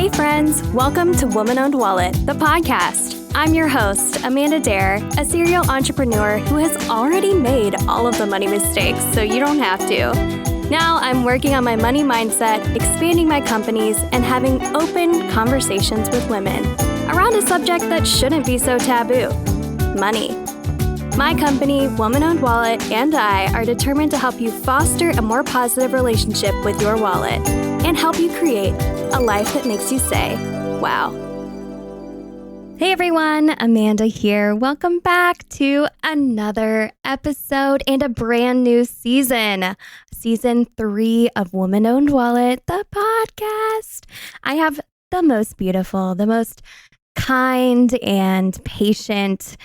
Hey friends, welcome to Woman-Owned Wallet, the podcast. I'm your host, Amanda Dare, a serial entrepreneur who has already made all of the money mistakes, so you don't have to. Now I'm working on my money mindset, expanding my companies, and having open conversations with women around a subject that shouldn't be so taboo: money. My company, Woman-Owned Wallet, and I are determined to help you foster a more positive relationship with your wallet and help you create a life that makes you say, wow. Hey everyone, Amanda here. Welcome back to another episode and a brand new season. Season 3 of Woman-Owned Wallet, the podcast. I have the most beautiful, the most kind and patient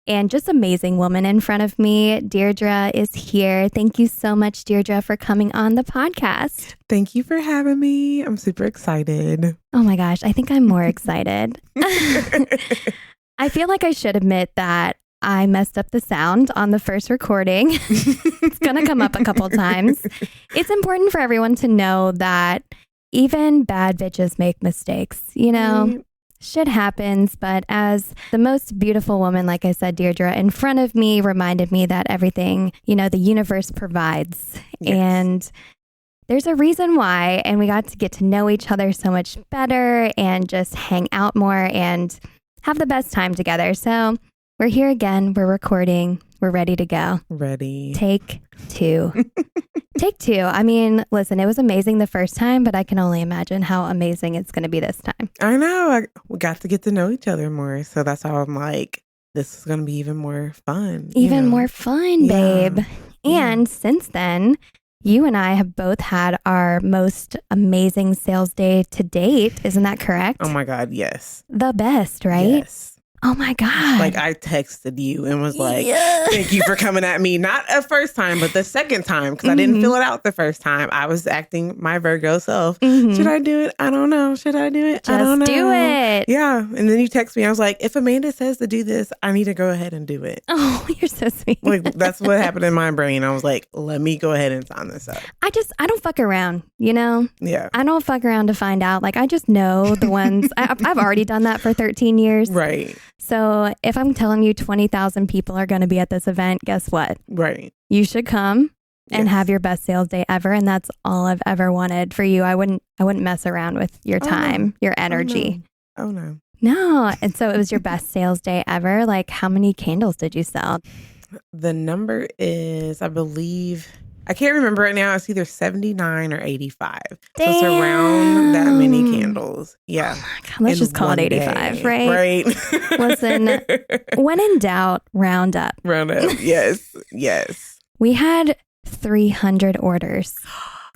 and just amazing woman in front of me. Dierdre is here. Thank you so much, Dierdre, for coming on the podcast. Thank you for having me. I'm super excited. Oh my gosh, I think I'm more excited. I feel like I should admit that I messed up the sound on the first recording. It's going to come up a couple times. It's important for everyone to know that even bad bitches make mistakes, you know? Shit happens, but as the most beautiful woman, like I said, Dierdre, in front of me reminded me that everything, the universe provides. Yes. And there's a reason why, and we got to get to know each other so much better and just hang out more and have the best time together. So we're here again. We're recording. We're ready to go. Ready. Take 2. Take 2. I mean, listen, it was amazing the first time, but I can only imagine how amazing it's going to be this time. I know. We got to get to know each other more. So that's how I'm like, this is going to be even more fun. Even more fun, babe. Yeah. And since then, you and I have both had our most amazing sales day to date. Isn't that correct? Oh my God, yes. The best, right? Yes. Oh my God. Like I texted you and was like, thank you for coming at me. Not a first time, but the second time. Because I didn't fill it out the first time. I was acting my Virgo self. Should I do it? I don't know. Should I do it? I don't know. Just do it. Yeah. And then you text me. I was like, if Amanda says to do this, I need to go ahead and do it. Oh, you're so sweet. Like that's what happened in my brain. I was like, let me go ahead and sign this up. I don't fuck around, Yeah. I don't fuck around to find out. Like I just know the ones. I've already done that for 13 years. Right. So if I'm telling you 20,000 people are going to be at this event, guess what? Right. You should come and have your best sales day ever. And that's all I've ever wanted for you. I wouldn't mess around with your time, your energy. Oh, no. No. And so it was your best sales day ever. Like how many candles did you sell? The number is, I believe, I can't remember right now. It's either 79 or 85. Damn. So it's around that many candles. Yeah. Oh my God, let's just call it 85, right? Right. Listen, when in doubt, round up. Round up. Yes. Yes. We had 300 orders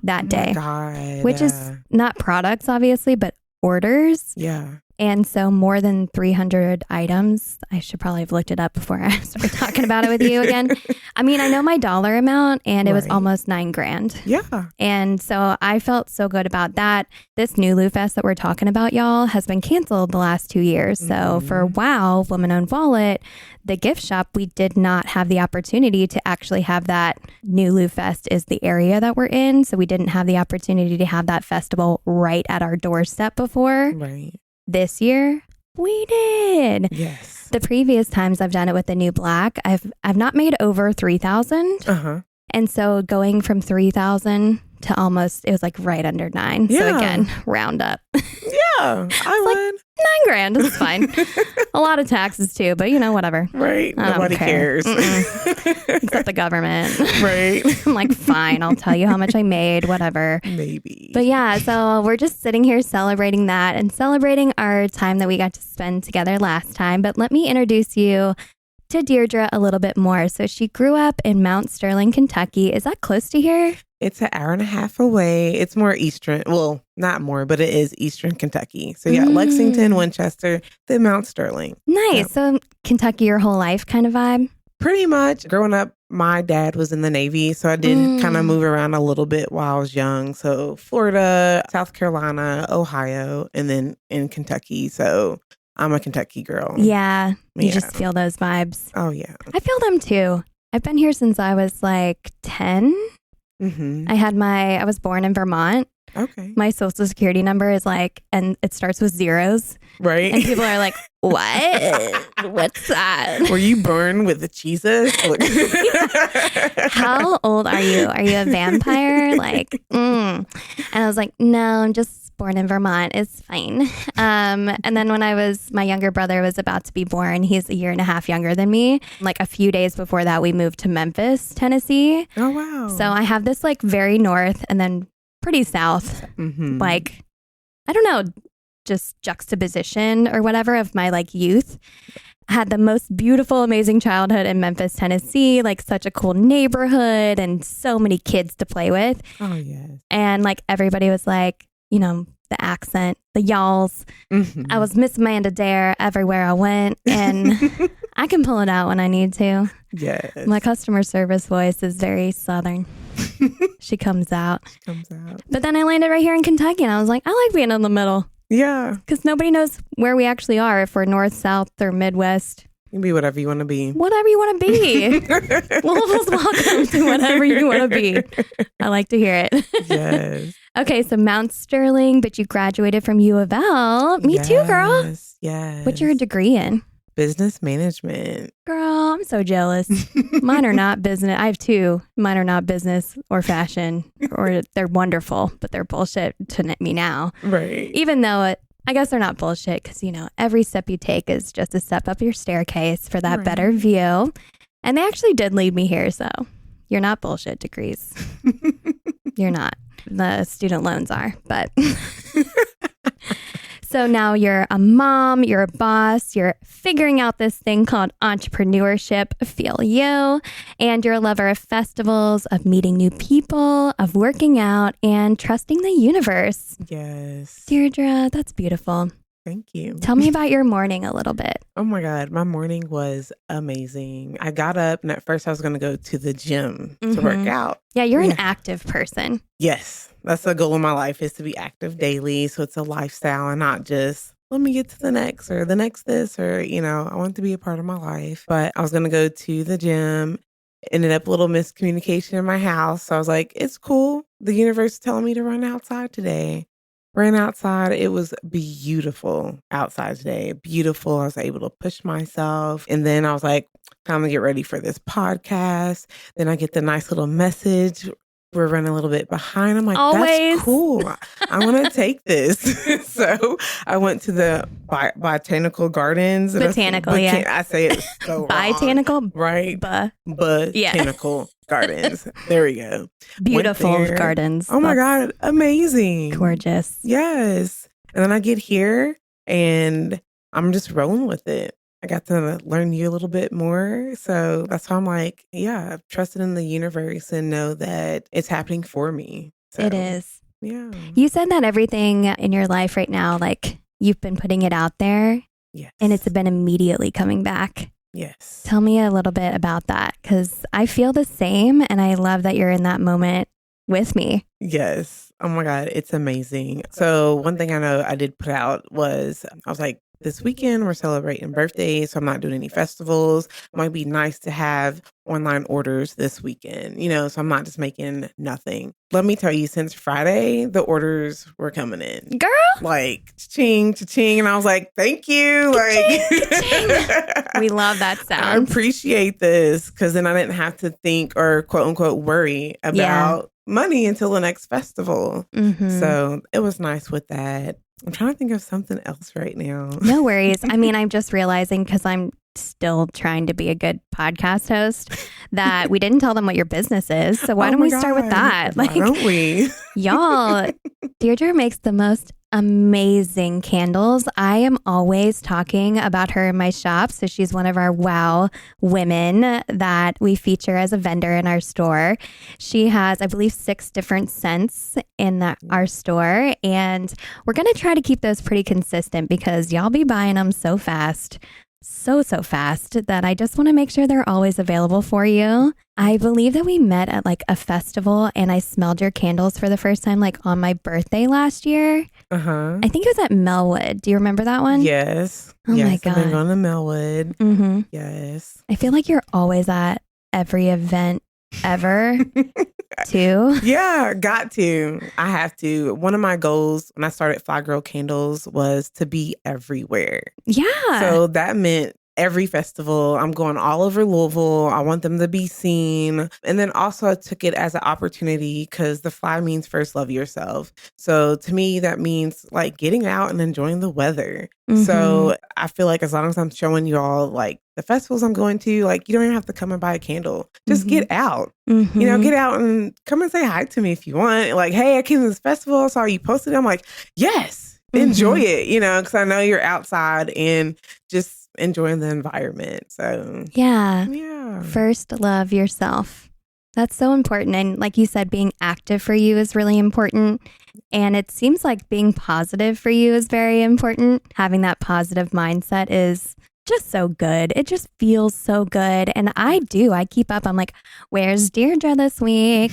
that day, God. which is not products, obviously, but orders. Yeah. And so more than 300 items. I should probably have looked it up before I started talking about it with you again. I mean, I know my dollar amount and it was almost $9,000. Yeah. And so I felt so good about that. This new Lou Fest that we're talking about, y'all, has been canceled the last 2 years. So for WOW, Woman-Owned Wallet, the gift shop, we did not have the opportunity to actually have that. New Lou Fest is the area that we're in. So we didn't have the opportunity to have that festival right at our doorstep before. Right. This year, we did. Yes. The previous times I've done it with the new black, I've not made over 3,000. And so going from 3,000 to almost, it was like right under 9. Yeah. So again, round up. Yeah, I would. Like $9,000. It's fine. A lot of taxes too, but whatever. Right. Nobody cares. Except the government. Right. I'm like, fine, I'll tell you how much I made, whatever. Maybe. But yeah, so we're just sitting here celebrating that and celebrating our time that we got to spend together last time. But let me introduce you to Dierdre a little bit more. So she grew up in Mount Sterling, Kentucky. Is that close to here? It's an hour and a half away. It's more eastern. Well, not more, but it is eastern Kentucky. So yeah, Lexington, Winchester, then Mount Sterling. Nice. Yep. So Kentucky your whole life kind of vibe? Pretty much. Growing up, my dad was in the Navy. So I did kind of move around a little bit while I was young. So Florida, South Carolina, Ohio, and then in Kentucky. So I'm a Kentucky girl. Yeah. You just feel those vibes. Oh, yeah. I feel them too. I've been here since I was like 10. Mm-hmm. I was born in Vermont. Okay. My social security number is like, and it starts with zeros. Right. And people are like, what? What's that? Were you born with the Jesus? How old are you? Are you a vampire? Like, And I was like, no, I'm just born in Vermont. It's fine. And then when my younger brother was about to be born, he's a year and a half younger than me. Like a few days before that, we moved to Memphis, Tennessee. Oh, wow. So I have this like very north and then pretty south, like, I don't know, just juxtaposition or whatever of my like youth. Had the most beautiful, amazing childhood in Memphis, Tennessee, like such a cool neighborhood and so many kids to play with. Oh, yes. And like everybody was like, you know, the accent, the y'alls. I was Miss Amanda Dare everywhere I went, and I can pull it out when I need to. Yes. My customer service voice is very Southern. She comes out. But then I landed right here in Kentucky, and I was like, I like being in the middle. Yeah. Because nobody knows where we actually are, if we're north, south, or Midwest. You can be whatever you want to be. Whatever you want to be. Louisville's welcome to whatever you want to be. I like to hear it. Yes. Okay, so Mount Sterling, but you graduated from U of L. Me too, girl. Yes. What's your degree in? Business management. Girl, I'm so jealous. Mine are not business. I have two. Mine are not business or fashion, or they're wonderful, but they're bullshit to me now. Right. Even though I guess they're not bullshit because, you know, every step you take is just a step up your staircase for that better view. And they actually did lead me here. So you're not bullshit degrees. You're not. The student loans are, but... So now you're a mom, you're a boss, you're figuring out this thing called entrepreneurship, F.L.Y, and you're a lover of festivals, of meeting new people, of working out, and trusting the universe. Yes. Deirdre, that's beautiful. Thank you. Tell me about your morning a little bit. Oh my God. My morning was amazing. I got up and at first I was going to go to the gym to work out. Yeah, you're an active person. Yes. That's the goal of my life, is to be active daily. So it's a lifestyle and not just, let me get to the next or the next this, or, you know, I want it to be a part of my life. But I was going to go to the gym. Ended up a little miscommunication in my house. So I was like, it's cool. The universe is telling me to run outside today. Ran outside. It was beautiful outside today. Beautiful. I was able to push myself. And then I was like, time to get ready for this podcast. Then I get the nice little message. We're running a little bit behind. I'm like, that's cool. I want to take this. So I went to the botanical gardens. Botanical, yeah. I say it so botanical? Wrong. Right. Botanical gardens. There we go. Beautiful gardens. Oh my God. Amazing. Gorgeous. Yes. And then I get here and I'm just rolling with it. I got to learn you a little bit more. So that's why I'm like, yeah, I've trusted in the universe and know that it's happening for me. So, it is. Yeah. You said that everything in your life right now, like you've been putting it out there. Yes. And it's been immediately coming back. Yes. Tell me a little bit about that, because I feel the same. And I love that you're in that moment with me. Yes. Oh my God. It's amazing. So one thing I know I did put out was, I was like, this weekend, we're celebrating birthdays, so I'm not doing any festivals. It might be nice to have online orders this weekend, you know, so I'm not just making nothing. Let me tell you, since Friday, the orders were coming in. Girl! Like, cha-ching, cha-ching. And I was like, thank you. Like, we love that sound. I appreciate this, because then I didn't have to think or quote unquote worry about money until the next festival. So it was nice with that. I'm trying to think of something else right now. No worries. I mean, I'm just realizing, because I'm still trying to be a good podcast host, that we didn't tell them what your business is. So why don't we start with that? Why don't we? Y'all, Deirdre makes the most amazing candles. I am always talking about her in my shop. So she's one of our wow women that we feature as a vendor in our store. She has, I believe, 6 different scents in our store. And we're going to try to keep those pretty consistent, because y'all be buying them so fast. So fast that I just want to make sure they're always available for you. I believe that we met at like a festival and I smelled your candles for the first time like on my birthday last year. I think it was at Melwood. Do you remember that one? Yes. Oh my God. I've been going to Melwood. Yes. I feel like you're always at every event ever too? Yeah, got to. I have to. One of my goals when I started F.L.Y Girl Candles was to be everywhere. Yeah. So that meant every festival. I'm going all over Louisville. I want them to be seen. And then also I took it as an opportunity because the F.L.Y means first love yourself. So to me, that means like getting out and enjoying the weather. So I feel like as long as I'm showing you all like the festivals I'm going to, like you don't even have to come and buy a candle. Just get out. You know, get out and come and say hi to me if you want. Like, hey, I came to this festival, saw you posted it. I'm like, yes, enjoy it, you know, because I know you're outside and just enjoying the environment. So yeah. First love yourself. That's so important. And like you said, being active for you is really important. And it seems like being positive for you is very important. Having that positive mindset is just so good. It just feels so good. And I keep up. I'm like, where's Dierdre this week?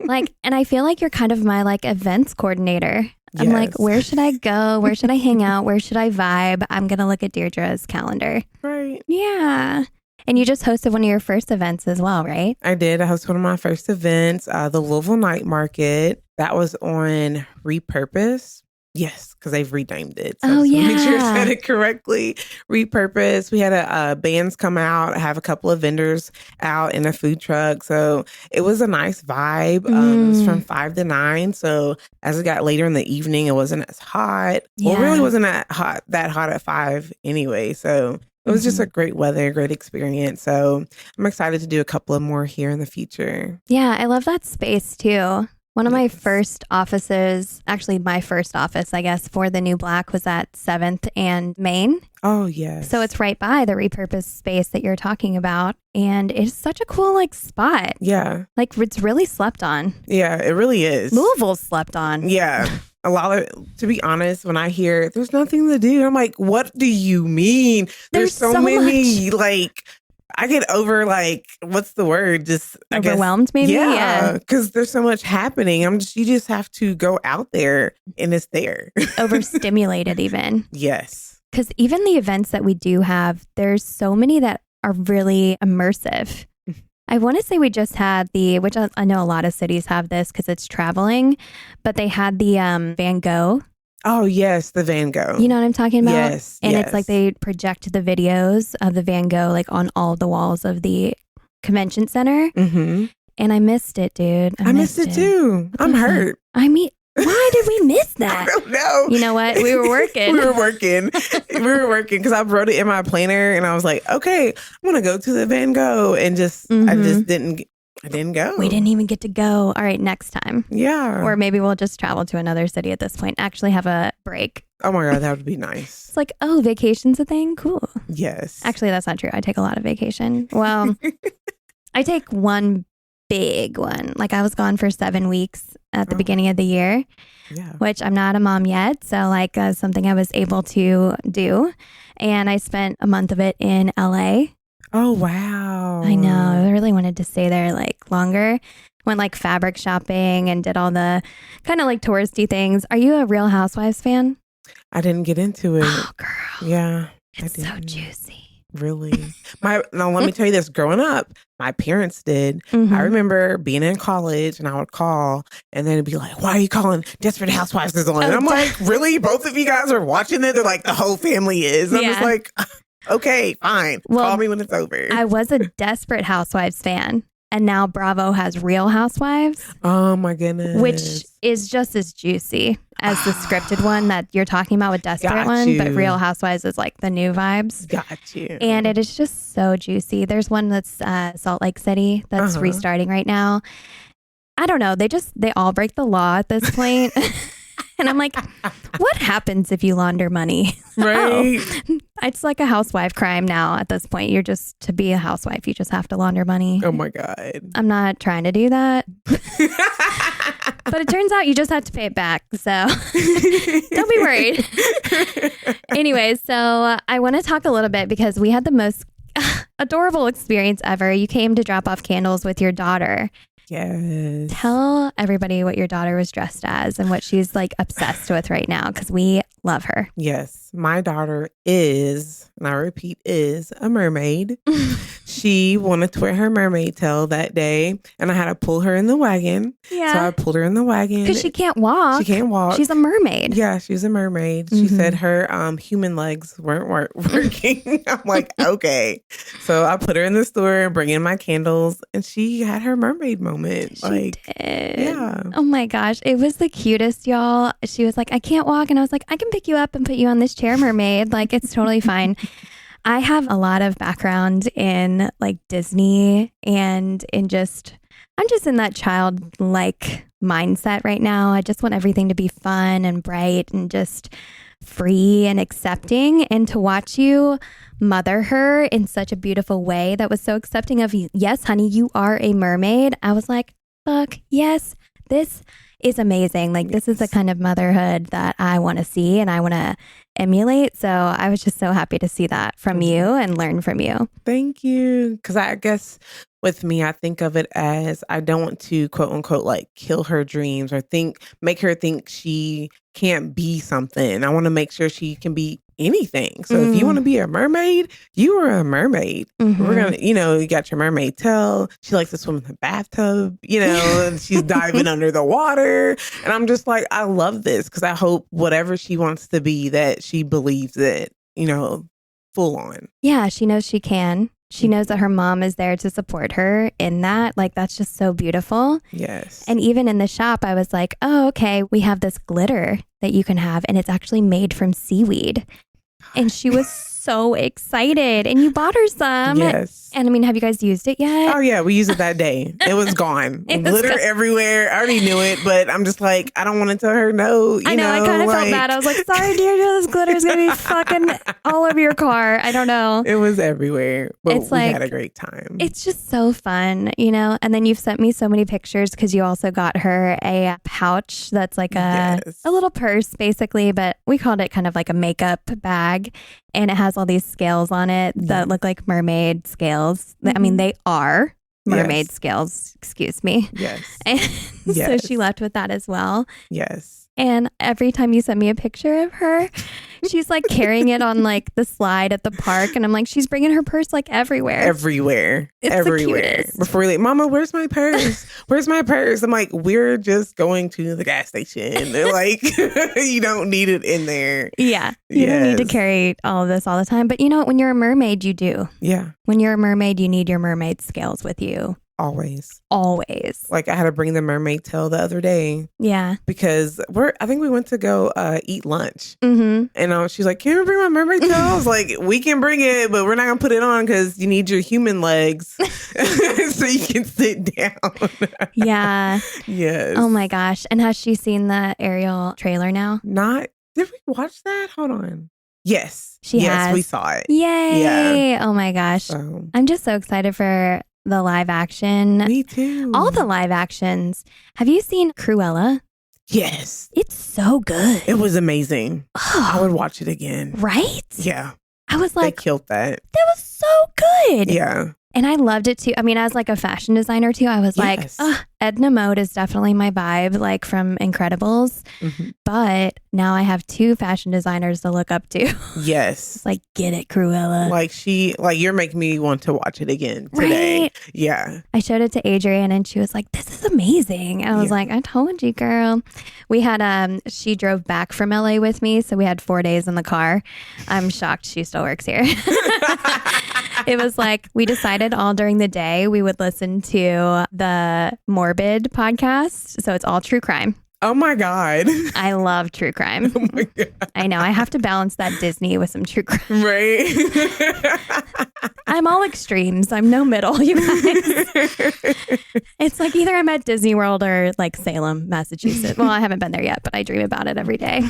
Like, and I feel like you're kind of my like events coordinator. I'm like, where should I go? Where should I hang out? Where should I vibe? I'm going to look at Dierdre's calendar. Right. Yeah. And you just hosted one of your first events as well, right? I did. I hosted one of my first events, the Louisville Night Market. That was on Repurpose. Yes, because they've renamed it. So make sure I said it correctly. Repurpose. We had bands come out. I have a couple of vendors out in a food truck. So it was a nice vibe. It was from 5 to 9. So as it got later in the evening, it wasn't as hot. Yeah. Well, it really wasn't that hot at 5 anyway. So it was just a great weather, great experience. So I'm excited to do a couple of more here in the future. Yeah, I love that space too. One of my first offices, actually my first office, I guess, for the New Black was at 7th and Main. Oh, yes. So it's right by the repurposed space that you're talking about. And it's such a cool like spot. Yeah. Like it's really slept on. Yeah, it really is. Louisville's slept on. Yeah. A lot of, to be honest, when I hear there's nothing to do, I'm like, what do you mean? There's so many, like, I get over like, what's the word? Just overwhelmed, maybe. Yeah, because there's so much happening. You just have to go out there, and it's there. Overstimulated, even. Yes, because even the events that we do have, there's so many that are really immersive. I want to say we just had which I know a lot of cities have this because it's traveling, but they had the Van Gogh. Oh, yes, the Van Gogh. You know what I'm talking about? Yes. And it's like they project the videos of the Van Gogh like on all the walls of the convention center. And I missed it, dude. I missed it too. I'm hurt. I mean, why did we miss that? I don't know. You know what? We were working. We were working because I wrote it in my planner and I was like, okay, I'm going to go to the Van Gogh and just, I didn't go. We didn't even get to go. All right, next time. Yeah. Or maybe we'll just travel to another city at this point. Actually have a break. Oh my God, that would be nice. It's like, oh, vacation's a thing? Cool. Yes. Actually, that's not true. I take a lot of vacation. Well, I take one big one. Like I was gone for 7 weeks at the beginning of the year, which I'm not a mom yet. So like something I was able to do. And I spent a month of it in LA. Oh, wow. I know. I really wanted to stay there like longer. Went like fabric shopping and did all the kind of like touristy things. Are you a Real Housewives fan? I didn't get into it. Oh, girl. Yeah. It's so juicy. Really? Now, let me tell you this. Growing up, my parents did. I remember being in college and I would call and then it'd be like, why are you calling Desperate Housewives is on? And I'm like, really? Both of you guys are watching it? They're like, the whole family is. And I'm just like, okay, fine. Well, call me when it's over. I was a Desperate Housewives fan. And now Bravo has Real Housewives. Oh my goodness. Which is just as juicy as the scripted one that you're talking about with Desperate one. But Real Housewives is like the new vibes. Got you. And it is just so juicy. There's one that's Salt Lake City that's restarting right now. I don't know. They all break the law at this point. And I'm like, what happens if you launder money? Right. It's like a housewife crime now at this point. To be a housewife, you just have to launder money. Oh my God. I'm not trying to do that. But it turns out you just have to pay it back. So don't be worried. Anyway, so I want to talk a little bit because we had the most adorable experience ever. You came to drop off candles with your daughter. Yes. Tell everybody what your daughter was dressed as and what she's like obsessed with right now because we Love her. Yes. My daughter is, and I repeat, is a mermaid. She wanted to wear her mermaid tail that day, and I had to pull her in the wagon. Yeah. So I pulled her in the wagon. Because she can't walk. She can't walk. She's a mermaid. Yeah, she's a mermaid. She said her human legs weren't working. I'm like, okay. So I put her in the store, bring in my candles, and she had her mermaid moment. She did. Yeah. Oh my gosh. It was the cutest, y'all. She was like, I can't walk. And I was like, I can pick you up and put you on this chair, mermaid. Like, it's totally fine. I have a lot of background in like Disney and I'm just in that childlike mindset right now. I just want everything to be fun and bright and just free and accepting. And to watch you mother her in such a beautiful way that was so accepting of, yes, honey, you are a mermaid. I was like, fuck, yes, this is amazing. Like, this is the kind of motherhood that I want to see and I want to emulate. So I was just so happy to see that from you and learn from you. Thank you. Because I guess with me, I think of it as I don't want to quote unquote like kill her dreams or make her think she can't be something. I want to make sure she can be anything. So if you want to be a mermaid, you are a mermaid. We're going to, you got your mermaid tail. She likes to swim in the bathtub, and she's diving under the water. And I'm just like, I love this because I hope whatever she wants to be, that she believes it, full on. Yeah, she knows she can. She knows that her mom is there to support her in that. Like, that's just so beautiful. Yes. And even in the shop, I was like, oh, okay, we have this glitter that you can have, and it's actually made from seaweed. And she was so excited. And you bought her some. Yes. And I mean, have you guys used it yet? Oh, yeah. We used it that day. It was gone. Glitter everywhere. I already knew it, but I'm just like, I don't want to tell her no. I know. I kind of felt bad. I was like, sorry, Deirdre, this glitter is going to be fucking all over your car. I don't know. It was everywhere. But it's we like, had a great time. It's just so fun, And then you've sent me so many pictures because you also got her a pouch that's like a little purse, basically. But we called it kind of like a makeup bag. And it has all these scales on it that look like mermaid scales. I mean, they are mermaid scales, excuse me. Yes. And so she left with that as well. Yes. And every time you send me a picture of her, she's like carrying it on like the slide at the park. And I'm like, she's bringing her purse like everywhere. Everywhere. It's everywhere. The cutest. Before we like, Mama, where's my purse? Where's my purse? I'm like, we're just going to the gas station. They're like, you don't need it in there. Yeah. You don't need to carry all of this all the time. But you know what? When you're a mermaid, you do. Yeah. When you're a mermaid, you need your mermaid scales with you. Always. Like I had to bring the mermaid tail the other day. Yeah. Because I think we went to go eat lunch. And she's like, can we bring my mermaid tail? I was like, we can bring it, but we're not going to put it on because you need your human legs so you can sit down. Yeah. Yes. Oh my gosh. And has she seen the Ariel trailer now? Did we watch that? Hold on. Yes. She has. Yes, we saw it. Yay. Yeah. Oh my gosh. So, I'm just so excited for the live action. Me too. All the live actions. Have you seen Cruella? Yes. It's so good. It was amazing. Oh, I would watch it again. Right? Yeah. I was like, they killed that. That was so good. Yeah. And I loved it too. I mean, as like a fashion designer too, I was like, Edna Mode is definitely my vibe, like from Incredibles. But now I have two fashion designers to look up to. Yes. It's like, get it, Cruella. Like you're making me want to watch it again today. Right? Yeah. I showed it to Adrienne and she was like, this is amazing. And I was like, I told you, girl. We had, she drove back from LA with me. So we had 4 days in the car. I'm shocked she still works here. It was like, we decided all during the day we would listen to the Morbid podcast. So it's all true crime. Oh my God. I love true crime. Oh my God. I know. I have to balance that Disney with some true crime. Right. I'm all extremes. I'm no middle, you guys. It's like either I'm at Disney World or like Salem, Massachusetts. Well, I haven't been there yet, but I dream about it every day.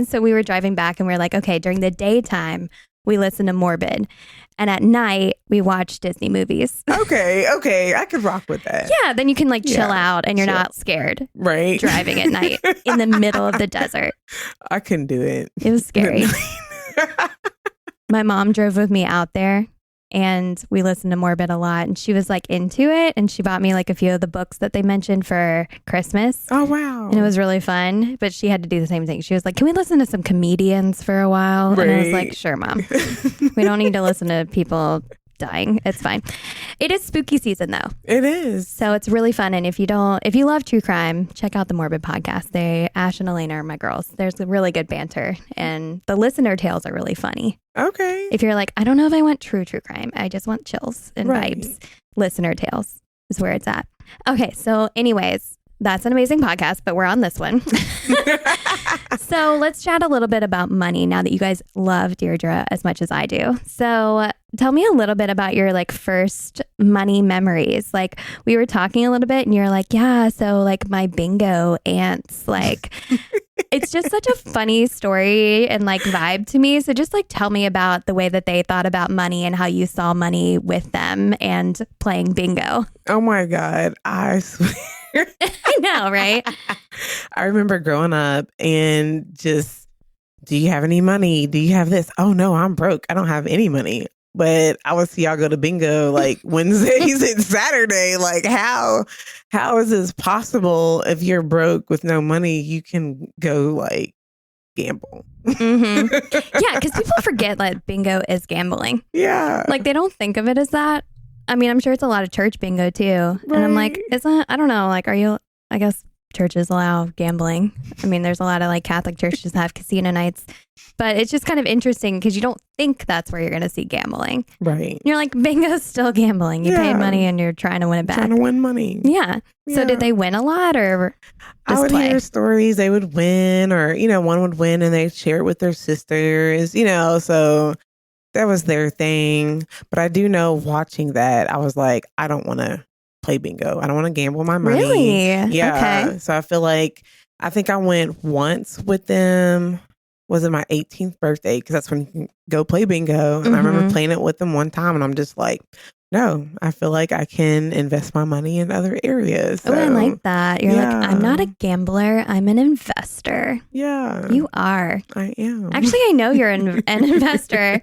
So we were driving back and we were like, okay, during the daytime, we listen to Morbid. And at night, we watch Disney movies. Okay. I could rock with that. Yeah, then you can like chill out and you're not scared. Right. Driving at night in the middle of the desert. I couldn't do it. It was scary. My mom drove with me out there and we listened to Morbid a lot, and she was like into it, and she bought me like a few of the books that they mentioned for Christmas. Oh, wow. And it was really fun, but she had to do the same thing. She was like, can we listen to some comedians for a while? Right. And I was like, sure, Mom. We don't need to listen to people dying. It's fine. It is spooky season though. It is. So it's really fun. And if you love true crime, check out the Morbid podcast. Ash and Elena are my girls. There's a really good banter, and the listener tales are really funny. Okay. If you're like, I don't know if I want true crime, I just want chills and vibes. Listener tales is where it's at. Okay. So anyways, that's an amazing podcast, but we're on this one. So let's chat a little bit about money now that you guys love Dierdre as much as I do. So tell me a little bit about your like first money memories. Like we were talking a little bit and you're like, yeah, so like my bingo aunts, like it's just such a funny story and like vibe to me. So just like tell me about the way that they thought about money and how you saw money with them and playing bingo. Oh my God. I swear. I know, right? I remember growing up and just, do you have any money? Do you have this? Oh no, I'm broke. I don't have any money. But I would see y'all go to bingo like Wednesdays and Saturday. Like how is this possible? If you're broke with no money, you can go like gamble. Mm-hmm. Yeah, because people forget like bingo is gambling. Yeah. Like they don't think of it as that. I mean, I'm sure it's a lot of church bingo too. Right. And I'm like, I don't know, like, I guess churches allow gambling. I mean, there's a lot of like Catholic churches that have casino nights, but it's just kind of interesting because you don't think that's where you're going to see gambling. Right. And you're like, bingo's still gambling. You paid money and you're trying to win it back. Trying to win money. Yeah. So did they win a lot or just I would play? hear stories they would win, or, one would win and they'd share it with their sisters, so that was their thing. But I do know watching that, I was like, I don't want to play bingo. I don't want to gamble my money. Really? Yeah. Okay. So I feel like, I think I went once with them. Was it my 18th birthday? Because that's when you can go play bingo. And I remember playing it with them one time and I'm just like, no, I feel like I can invest my money in other areas. So, I like that. You're like, I'm not a gambler. I'm an investor. Yeah. You are. I am. Actually, I know you're an investor.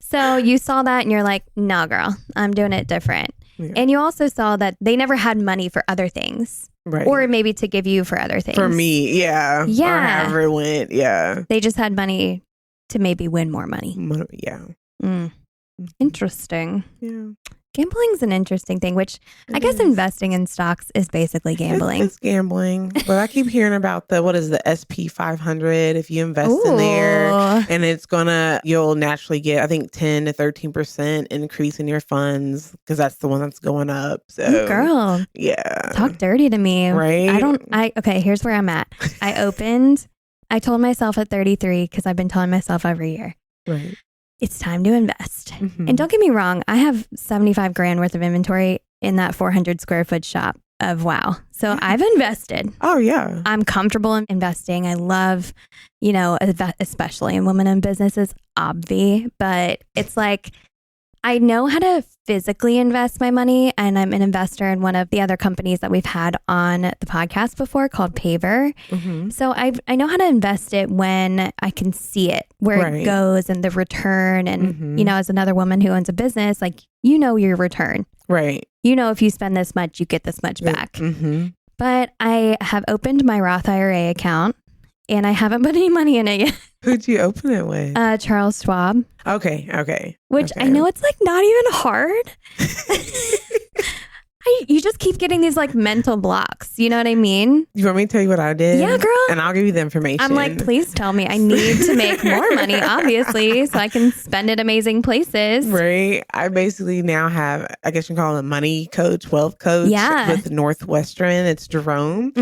So you saw that and you're like, no, girl, I'm doing it different. Yeah. And you also saw that they never had money for other things. Right. Or maybe to give you for other things. For me, yeah. Yeah. Or however it went, yeah. They just had money to maybe win more money. Yeah. Interesting. Yeah. Gambling's an interesting thing, which I guess investing in stocks is basically gambling. It's gambling. But I keep hearing about the SP 500. If you invest in there, and you'll naturally get, I think, 10 to 13% increase in your funds because that's the one that's going up. So, girl, yeah. Talk dirty to me. Right? Okay, here's where I'm at. I told myself at 33, because I've been telling myself every year. Right. It's time to invest. And don't get me wrong, I have 75 grand worth of inventory in that 400 square foot shop of WOW. So I've invested. Oh, yeah. I'm comfortable in investing. I love, especially in women-owned businesses, obvi. But it's like, I know how to physically invest my money, and I'm an investor in one of the other companies that we've had on the podcast before called Paver. So I know how to invest it when I can see it, where it goes and the return. And, as another woman who owns a business, like, your return. Right. If you spend this much, you get this much back. But I have opened my Roth IRA account and I haven't put any money in it yet. Who'd you open it with? Charles Schwab. Okay. Which I know it's like not even hard. You just keep getting these like mental blocks. You know what I mean? You want me to tell you what I did? Yeah, girl. And I'll give you the information. I'm like, please tell me. I need to make more money, obviously, so I can spend it amazing places. Right. I basically now have, I guess you can call him a money coach, wealth coach with Northwestern. It's Jerome.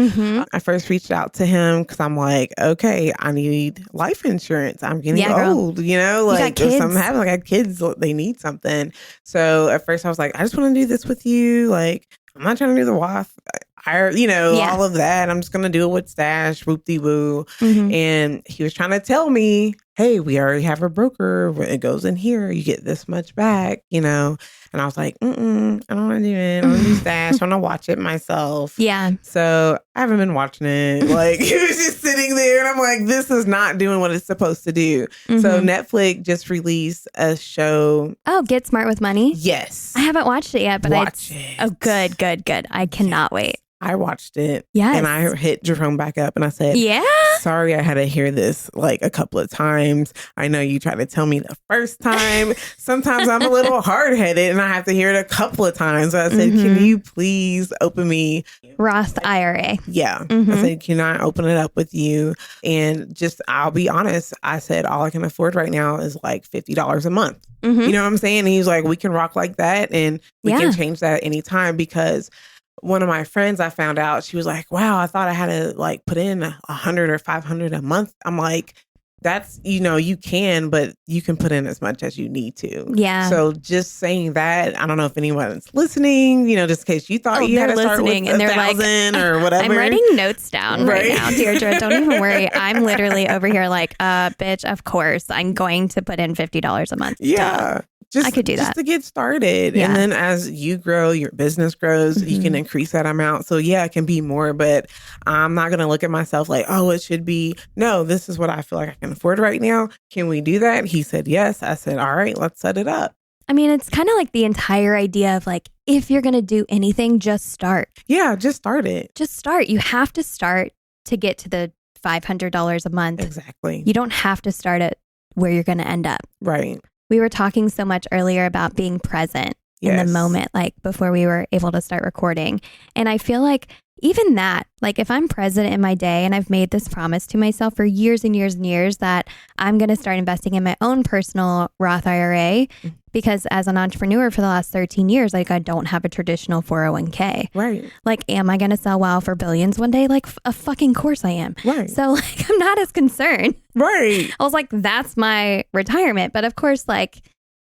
I first reached out to him because I'm like, okay, I need life insurance. I'm getting old, like if something happens, like I have kids, they need something. So at first I was like, I just want to do this with you. Like, I'm not trying to do the Roth, all of that. I'm just going to do it with Stash, whoop-de-woo. And he was trying to tell me hey, we already have a broker. It goes in here. You get this much back, And I was like, I don't want to do it. I want to do Stash. I want to watch it myself. Yeah. So I haven't been watching it. Like, it was just sitting there. And I'm like, this is not doing what it's supposed to do. So Netflix just released a show. Oh, Get Smart with Money? Yes. I haven't watched it yet, but Watch it. Oh, good. I cannot wait. I watched it. Yes. And I hit Jerome back up and I said, yeah. Sorry, I had to hear this like a couple of times. I know you tried to tell me the first time. Sometimes I'm a little hard-headed and I have to hear it a couple of times. So I said, can you please open me Roth IRA? Yeah. I said, can I open it up with you? And just, I'll be honest. I said, all I can afford right now is like $50 a month. You know what I'm saying? And he was like, we can rock like that. And we can change that at any time because one of my friends, I found out, she was like, wow, I thought I had to like put in 100 or 500 a month. I'm like, that's, you can, but you can put in as much as you need to. Yeah. So just saying that, I don't know if anyone's listening, just in case you thought you had to start with and they're 1,000 or whatever. I'm writing notes down right now, Dierdre. Don't even worry. I'm literally over here like, bitch, of course, I'm going to put in $50 a month. Yeah. I could do that. Just to get started. Yeah. And then as you grow, your business grows, you can increase that amount. So yeah, it can be more, but I'm not going to look at myself like, oh, it should be. No, this is what I feel like I can afford right now. Can we do that? He said, yes. I said, all right, let's set it up. I mean, it's kind of like the entire idea of like, if you're going to do anything, just start. Yeah, just start it. Just start. You have to start to get to the $500 a month. Exactly. You don't have to start at where you're going to end up. Right. We were talking so much earlier about being present in the moment, like before we were able to start recording. And I feel like even that, like if I'm present in my day and I've made this promise to myself for years and years and years that I'm going to start investing in my own personal Roth IRA, because as an entrepreneur for the last 13 years, like I don't have a traditional 401k. Right. Like, am I going to sell WOW for billions one day? Like a fucking course I am. Right. So like, I'm not as concerned. Right. I was like, that's my retirement. But of course, like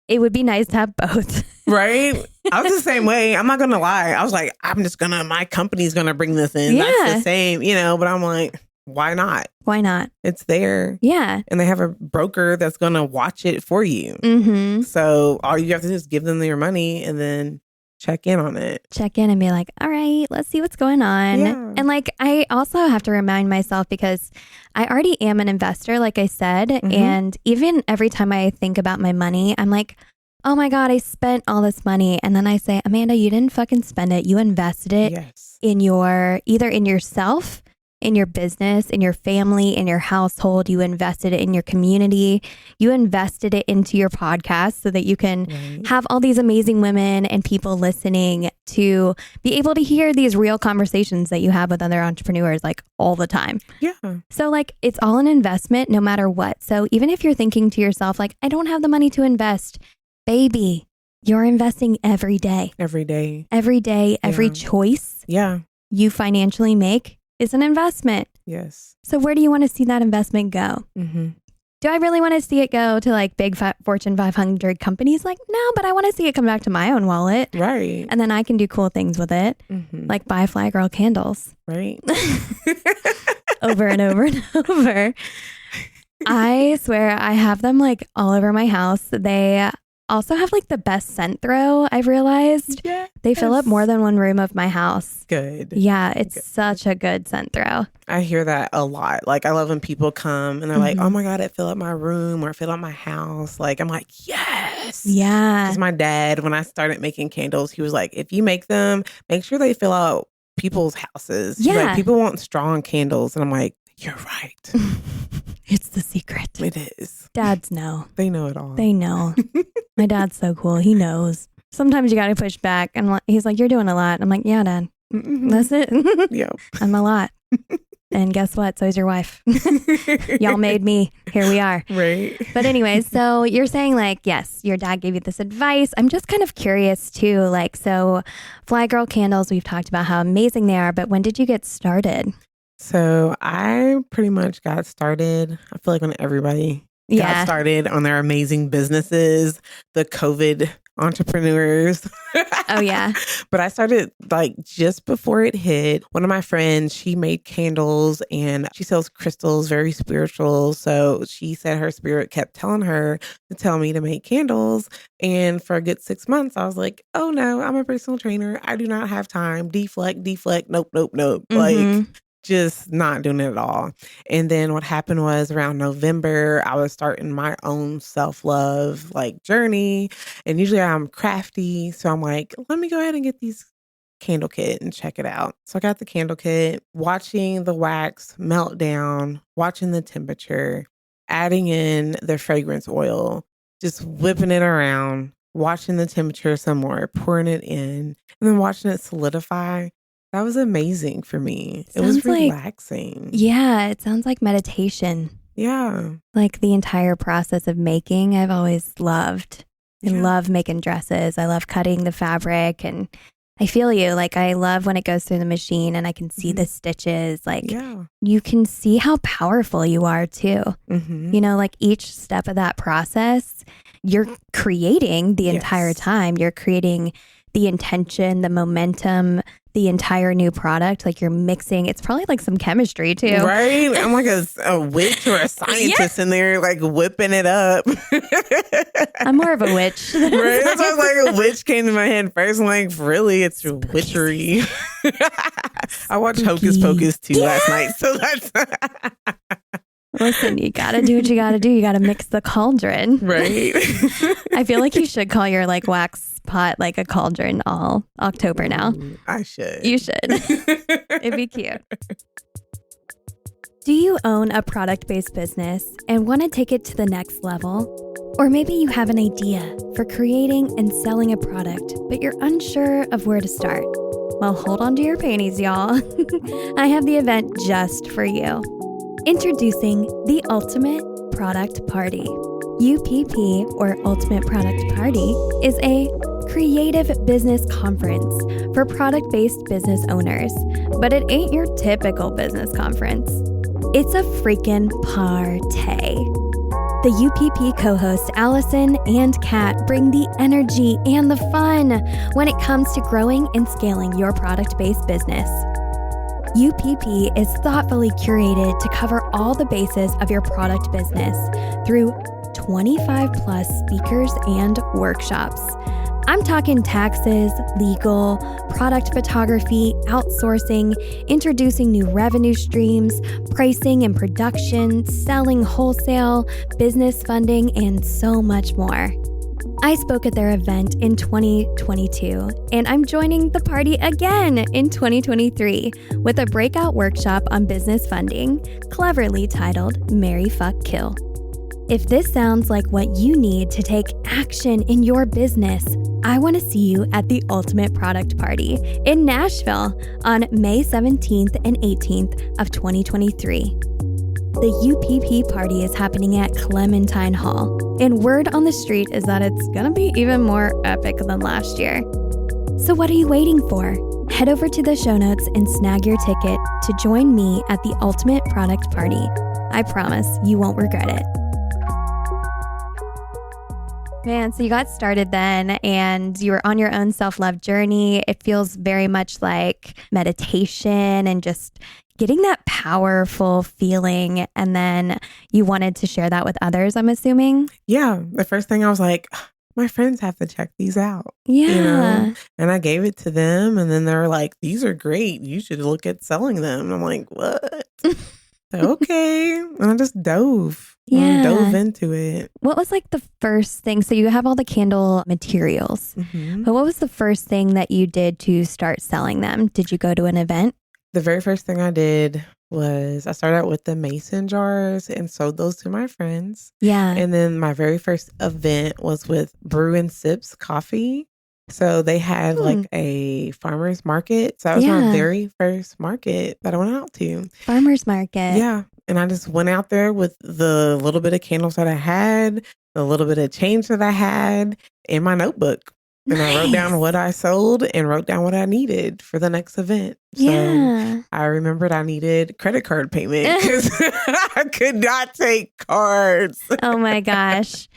it would be nice to have both. Right. I was the same way. I'm not going to lie. I was like, my company's going to bring this in. Yeah. That's the same, but I'm like, why not? Why not? It's there. Yeah. And they have a broker that's going to watch it for you. So all you have to do is give them your money and then check in on it. Check in and be like, all right, let's see what's going on. Yeah. And like, I also have to remind myself because I already am an investor, like I said. And even every time I think about my money, I'm like, oh my God, I spent all this money. And then I say, Amanda, you didn't fucking spend it. You invested it in either in yourself, in your business, in your family, in your household. You invested it in your community. You invested it into your podcast so that you can have all these amazing women and people listening to be able to hear these real conversations that you have with other entrepreneurs like all the time. Yeah. So like it's all an investment no matter what. So even if you're thinking to yourself, like, I don't have the money to invest, baby, you're investing every day. Every day. Every day, every choice you financially make is an investment. Yes. So where do you want to see that investment go? Do I really want to see it go to like big Fortune 500 companies? Like, no, but I want to see it come back to my own wallet. Right. And then I can do cool things with it. Like buy F.L.Y Girl candles. Right. Over and over and over. I swear I have them like all over my house. They also have like the best scent throw, I've realized. Yes. They fill up more than one room of my house. Good. Yeah, it's such a good scent throw. I hear that a lot. Like I love when people come and they're like, oh my God, it filled up my room or it filled up my house. Like I'm like, yes. Yeah. Because my dad, when I started making candles, he was like, if you make them, make sure they fill out people's houses. Yeah. Like, people want strong candles. And I'm like, you're right. It's the secret. It is. Dads know. They know it all. They know. My dad's so cool. He knows. Sometimes you got to push back. And he's like, you're doing a lot. I'm like, yeah, Dad. That's it. Yeah. I'm a lot. And guess what? So is your wife. Y'all made me. Here we are. Right. But anyways, so you're saying like, yes, your dad gave you this advice. I'm just kind of curious too. Like, so F.L.Y Girl candles, we've talked about how amazing they are. But when did you get started? So I pretty much got started, I feel like when everybody got started on their amazing businesses, the COVID entrepreneurs. Oh, yeah. But I started like just before it hit. One of my friends, she made candles and she sells crystals, very spiritual. So she said her spirit kept telling her to tell me to make candles. And for a good 6 months, I was like, oh no, I'm a personal trainer. I do not have time. Deflect. Nope. Mm-hmm. Like, just not doing it at all. And then what happened was around November, I was starting my own self-love like journey. And usually I'm crafty. So I'm like, let me go ahead and get these candle kit and check it out. So I got the candle kit, watching the wax melt down, watching the temperature, adding in the fragrance oil, just whipping it around, watching the temperature some more, pouring it in, and then watching it solidify. That was amazing for me. It was relaxing. Yeah, it sounds like meditation. Yeah. Like the entire process of making, I've always loved. I love making dresses. I love cutting the fabric, and I feel you. Like I love when it goes through the machine and I can see the stitches. Like you can see how powerful you are too. You know, like each step of that process, you're creating the entire time. You're creating the intention, the momentum, the entire new product. Like you're mixing, it's probably like some chemistry too. Right? I'm like a witch or a scientist in there, like whipping it up. I'm more of a witch. Right? That's why I was like, a witch came to my head first. I'm like, really? It's witchery. I watched Hocus Pocus 2 last night. So that's... Listen, you got to do what you got to do. You got to mix the cauldron. Right. I feel like you should call your like wax pot like a cauldron all October now. I should. You should. It'd be cute. Do you own a product-based business and want to take it to the next level? Or maybe you have an idea for creating and selling a product, but you're unsure of where to start. Well, hold on to your panties, y'all. I have the event just for you. Introducing the Ultimate Product Party. UPP, or Ultimate Product Party, is a creative business conference for product-based business owners, but it ain't your typical business conference. It's a freaking PAR-TAY. The UPP co-hosts Allison and Kat bring the energy and the fun when it comes to growing and scaling your product-based business. UPP is thoughtfully curated to cover all the bases of your product business through 25 plus speakers and workshops. I'm talking taxes, legal, product photography, outsourcing, introducing new revenue streams, pricing and production, selling wholesale, business funding, and so much more. I spoke at their event in 2022, and I'm joining the party again in 2023 with a breakout workshop on business funding, cleverly titled Marry, Fuck, Kill. If this sounds like what you need to take action in your business, I want to see you at the Ultimate Product Party in Nashville on May 17th and 18th of 2023. The UPP party is happening at Clementine Hall, and word on the street is that it's gonna be even more epic than last year. So what are you waiting for? Head over to the show notes and snag your ticket to join me at the Ultimate Product Party. I promise you won't regret it. Man, so you got started then and you were on your own self-love journey. It feels very much like meditation and just getting that powerful feeling. And then you wanted to share that with others, I'm assuming? Yeah. The first thing I was like, my friends have to check these out. Yeah. You know? And I gave it to them. And then they were like, these are great. You should look at selling them. And I'm like, what? Okay. And I just dove into it. What was like the first thing? So you have all the candle materials, but what was the first thing that you did to start selling them? Did you go to an event? The very first thing I did was I started out with the mason jars and sold those to my friends. Yeah. And then my very first event was with Brew and Sips Coffee. So they had like a farmer's market. So that was my very first market that I went out to. Farmer's market. Yeah. And I just went out there with the little bit of candles that I had, the little bit of change that I had in my notebook. And I wrote down what I sold and wrote down what I needed for the next event. So I remembered I needed credit card payment because I could not take cards. Oh my gosh.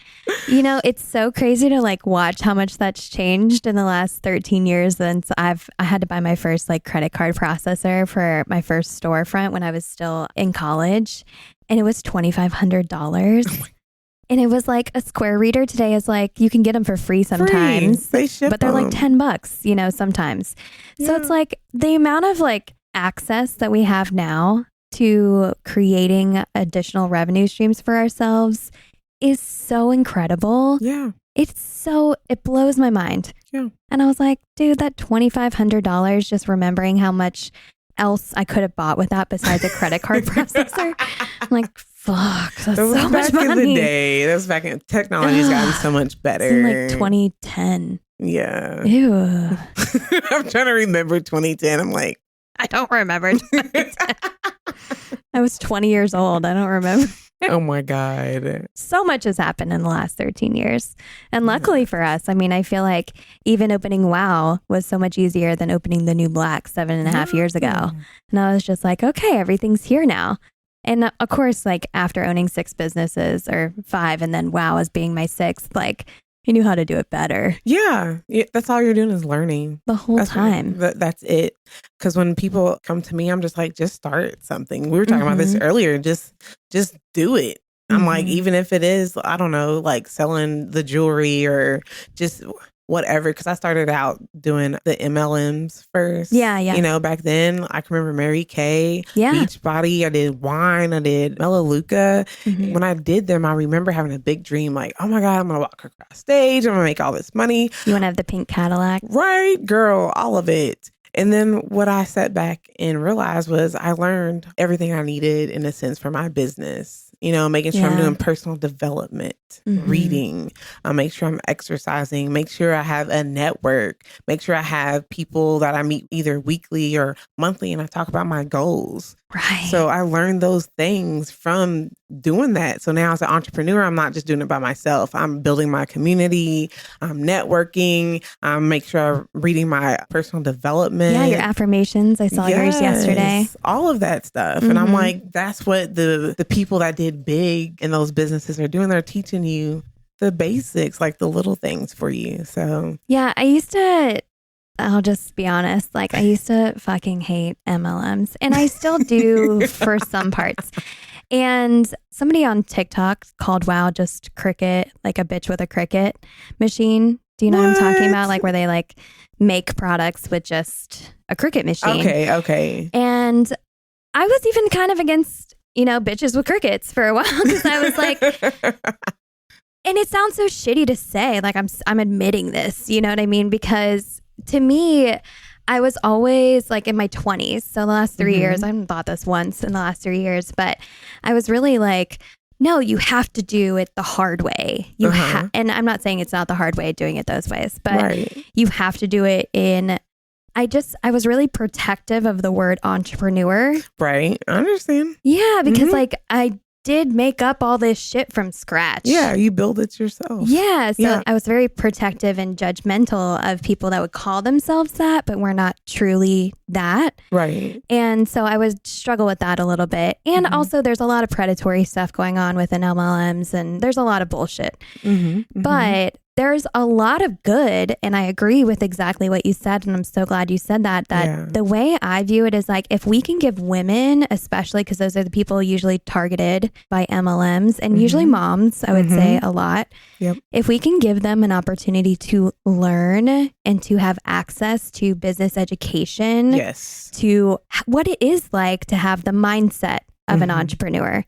You know, it's so crazy to like watch how much that's changed in the last 13 years since I had to buy my first like credit card processor for my first storefront when I was still in college. And it was $2,500. And it was like a Square reader today is like, you can get them for free sometimes, They ship but they're like $10, you know, sometimes. Yeah. So it's like the amount of like access that we have now to creating additional revenue streams for ourselves is so incredible. Yeah. It blows my mind. Yeah. And I was like, dude, that $2,500, just remembering how much else I could have bought with that besides a credit card processor. I'm like, fuck, that's so much money. Back in the day. That was back in, technology's gotten so much better. It's in like 2010. Yeah. Ew. I'm trying to remember 2010. I'm like, I don't remember 2010. I was 20 years old. I don't remember. Oh my God. So much has happened in the last 13 years. And luckily for us, I mean, I feel like even opening WOW was so much easier than opening the New Black 7.5 years ago. And I was just like, okay, everything's here now. And of course, like after owning 6 businesses or 5 and then WOW as being my 6th, like I knew how to do it better. Yeah. That's all you're doing is learning. The whole time. That's it. Because when people come to me, I'm just like, just start something. We were talking about this earlier. Just do it. I'm like, even if it is, I don't know, like selling the jewelry or just whatever. Because I started out doing the MLMs first. Yeah. You know, back then, I can remember Mary Kay, Beachbody. I did wine. I did Melaleuca. When I did them, I remember having a big dream like, oh my God, I'm going to walk across stage. I'm going to make all this money. You want to have the pink Cadillac? Right, girl, all of it. And then what I sat back and realized was I learned everything I needed in a sense for my business. You know, making sure I'm doing personal development, reading, make sure I'm exercising, make sure I have a network, make sure I have people that I meet either weekly or monthly and I talk about my goals. Right. So I learned those things from doing that. So now as an entrepreneur, I'm not just doing it by myself. I'm building my community. I'm networking. I'm making sure I'm reading my personal development. Yeah, your affirmations. I saw yours yesterday. All of that stuff. And I'm like, that's what the people that did big in those businesses are doing. They're teaching you the basics, like the little things for you. So yeah, I'll just be honest. Like I used to fucking hate MLMs and I still do for some parts. And somebody on TikTok called WOW just Cricut, like a bitch with a Cricut machine. Do you know what I'm talking about? Like where they like make products with just a Cricut machine. Okay. And I was even kind of against, you know, bitches with Cricuts for a while because I was like, and it sounds so shitty to say, like I'm admitting this, you know what I mean? Because to me, I was always like in my 20s. So the last 3 years, I haven't bought this once in the last 3 years, but I was really like, no, you have to do it the hard way. And I'm not saying it's not the hard way doing it those ways, but you have to do it in, I was really protective of the word entrepreneur. Right. I understand. Yeah. Because like I did make up all this shit from scratch. Yeah, you build it yourself. Yeah, so I was very protective and judgmental of people that would call themselves that, but were not truly that. Right. And so I would struggle with that a little bit. And also there's a lot of predatory stuff going on within MLMs and there's a lot of bullshit. But there's a lot of good, and I agree with exactly what you said, and I'm so glad you said that the way I view it is like, if we can give women, especially because those are the people usually targeted by MLMs, and usually moms, I would say a lot, if we can give them an opportunity to learn and to have access to business education, to what it is like to have the mindset of an entrepreneur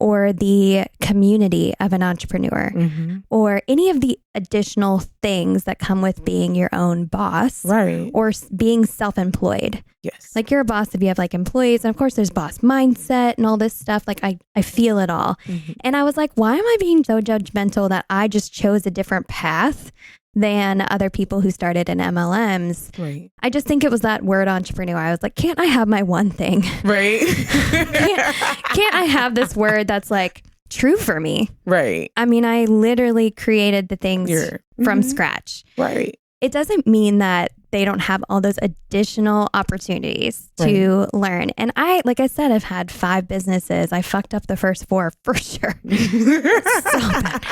or the community of an entrepreneur or any of the additional things that come with being your own boss or being self-employed. Like you're a boss if you have like employees, and of course there's boss mindset and all this stuff. Like I feel it all. And I was like, why am I being so judgmental that I just chose a different path than other people who started in MLMs? I just think it was that word entrepreneur. I was like, can't I have my one thing? Can't I have this word that's like true for me? I mean, I literally created the things from scratch. it doesn't mean that they don't have all those additional opportunities to learn. And like I said, I've had 5 businesses. I fucked up the first 4 for sure. So bad.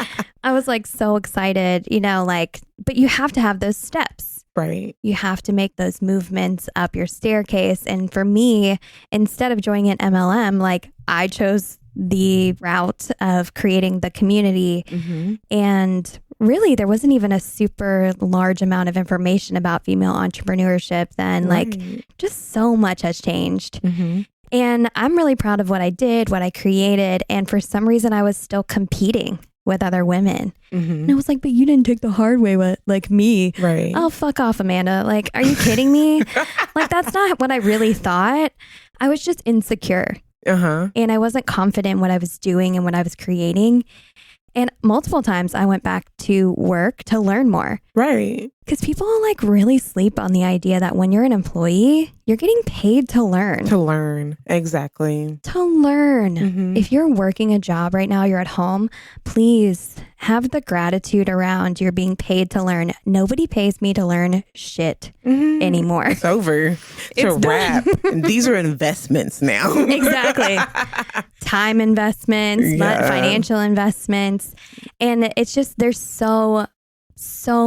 I was like so excited, but you have to have those steps. Right. You have to make those movements up your staircase. And for me, instead of joining an MLM, like I chose the route of creating the community. And really, there wasn't even a super large amount of information about female entrepreneurship then. Like, just so much has changed. And I'm really proud of what I did, what I created. And for some reason, I was still competing with other women. And I was like, but you didn't take the hard way like me. Right. Oh, fuck off, Amanda. Like, are you kidding me? Like, that's not what I really thought. I was just insecure. And I wasn't confident in what I was doing and what I was creating. And multiple times I went back to work to learn more. Right. Because people like really sleep on the idea that when you're an employee, you're getting paid to learn. To learn. Exactly. To learn. If you're working a job right now, you're at home, please have the gratitude around you're being paid to learn. Nobody pays me to learn shit anymore. It's over. It's a wrap. And these are investments now. Exactly. Time investments, financial investments. And it's just, there's so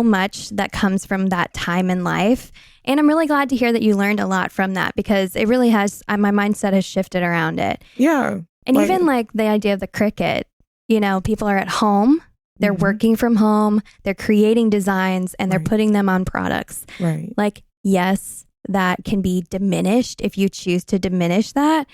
much that comes from that time in life. And I'm really glad to hear that you learned a lot from that, because it really has, my mindset has shifted around it. Yeah. And even like the idea of the Cricut, people are at home, they're working from home, they're creating designs and they're putting them on products. Right. Like, yes, that can be diminished if you choose to diminish that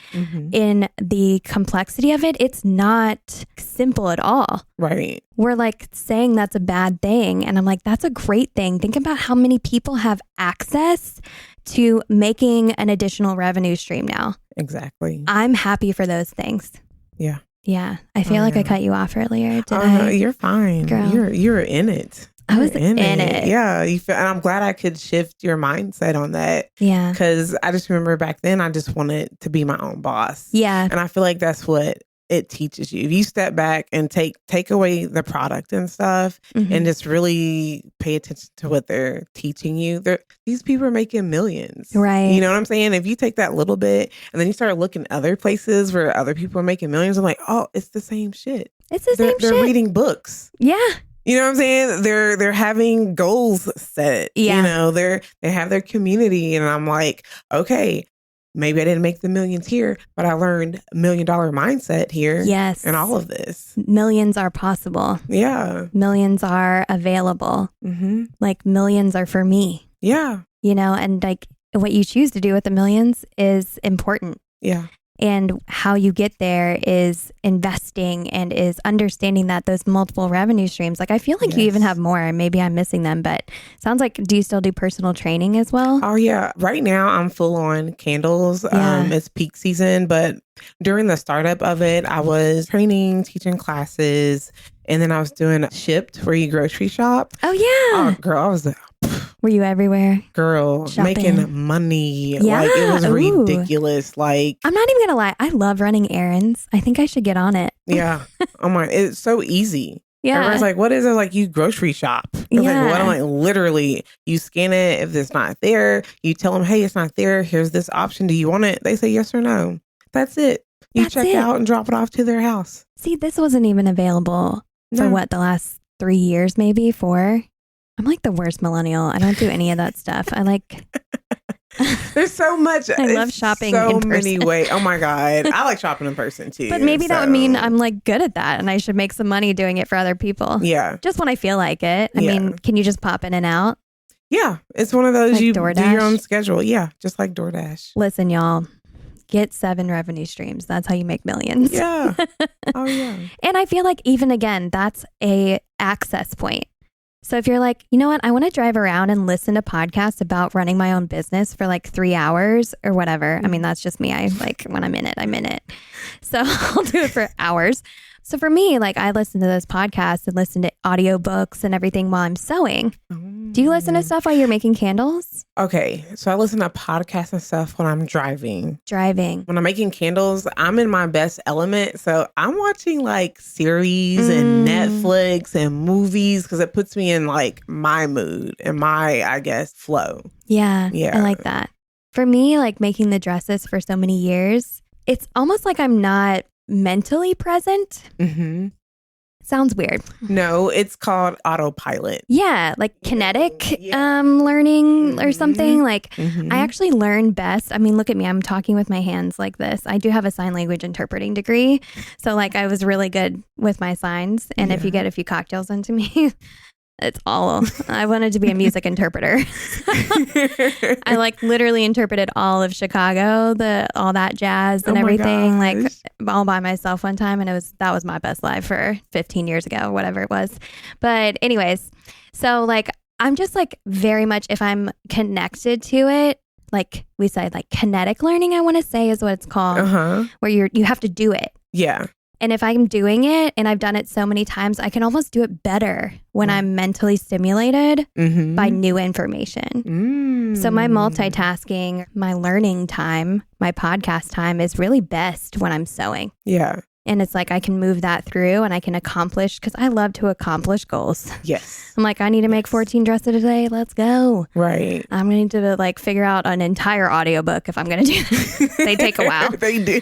in the complexity of it. It's not simple at all. Right. We're like saying that's a bad thing. And I'm like, that's a great thing. Think about how many people have access to making an additional revenue stream now. Exactly. I'm happy for those things. Yeah. Yeah. I feel like I cut you off earlier. Did I? You're fine. Girl. You're in it. I was in it. Yeah. And I'm glad I could shift your mindset on that. Yeah. Because I just remember back then, I just wanted to be my own boss. Yeah. And I feel like that's what it teaches you. If you step back and take away the product and stuff and just really pay attention to what they're teaching you, these people are making millions. Right. You know what I'm saying? If you take that little bit and then you start looking other places where other people are making millions, I'm like, oh, it's the same shit. It's the same shit. They're reading books. Yeah. You know what I'm saying? They're having goals set. Yeah. They have their community. And I'm like, okay, maybe I didn't make the millions here, but I learned $1 million mindset here. Yes. And all of this. Millions are possible. Yeah. Millions are available. Like, millions are for me. Yeah. And like what you choose to do with the millions is important. Yeah. And how you get there is investing and is understanding that those multiple revenue streams. Like, I feel like you even have more, and maybe I'm missing them, but sounds like, do you still do personal training as well? Oh yeah. Right now I'm full on candles. Yeah. It's peak season, but during the startup of it, I was training, teaching classes, and then I was doing Shipped, where you grocery shop. Oh yeah. Oh girl, I was Were you everywhere? Girl, shopping? Making money. Yeah. Like, it was Ooh. ridiculous. Like, I'm not even going to lie. I love running errands. I think I should get on it. Yeah. Oh my, it's so easy. Yeah. Everyone's like, what is it? Like, you grocery shop. I was like, what? I'm like, literally, you scan it. If it's not there, you tell them, hey, it's not there. Here's this option. Do you want it? They say yes or no. That's it. You check out and drop it off to their house. See, this wasn't even available for what, the last 3 years, maybe 4? I'm like the worst millennial. I don't do any of that stuff. I like... There's so much. I love shopping so in person. many ways. Oh my God. I like shopping in person too. But maybe that would mean I'm like good at that and I should make some money doing it for other people. Yeah. Just when I feel like it. I mean, can you just pop in and out? Yeah. It's one of those, like you DoorDash? do your own schedule. Yeah. Just like DoorDash. Listen, y'all. Get 7 revenue streams. That's how you make millions. Yeah. Oh yeah. And I feel like even again, that's a access point. So if you're like, you know what, I want to drive around and listen to podcasts about running my own business for like 3 hours or whatever. I mean, that's just me. I like, when I'm in it, I'm in it. So I'll do it for hours. So for me, like I listen to this podcast and listen to audiobooks and everything while I'm sewing. Do you listen to stuff while you're making candles? Okay, so I listen to podcasts and stuff when I'm driving. When I'm making candles, I'm in my best element. So I'm watching like series and Netflix and movies because it puts me in like my mood and my, I guess, flow. Yeah, I like that. For me, like making the dresses for so many years, it's almost like I'm not mentally present. Sounds weird. No, it's called autopilot. Yeah, like kinetic learning or something. Like I actually learn best. I mean, look at me. I'm talking with my hands like this. I do have a sign language interpreting degree. So like I was really good with my signs. And if you get a few cocktails into me, it's all, I wanted to be a music interpreter. I like literally interpreted all of Chicago, all that jazz and everything, like all by myself one time. And that was my best life for 15 years ago, whatever it was. But anyways, so like, I'm just like very much, if I'm connected to it, like we say, like kinetic learning, I want to say is what it's called, where you have to do it. Yeah. And if I'm doing it and I've done it so many times, I can almost do it better when I'm mentally stimulated by new information. So my multitasking, my learning time, my podcast time is really best when I'm sewing. Yeah. And it's like I can move that through and I can accomplish, because I love to accomplish goals. Yes. I'm like, I need to make 14 dresses today. Let's go. Right. I'm going to like figure out an entire audiobook if I'm going to do that. They take a while. They do.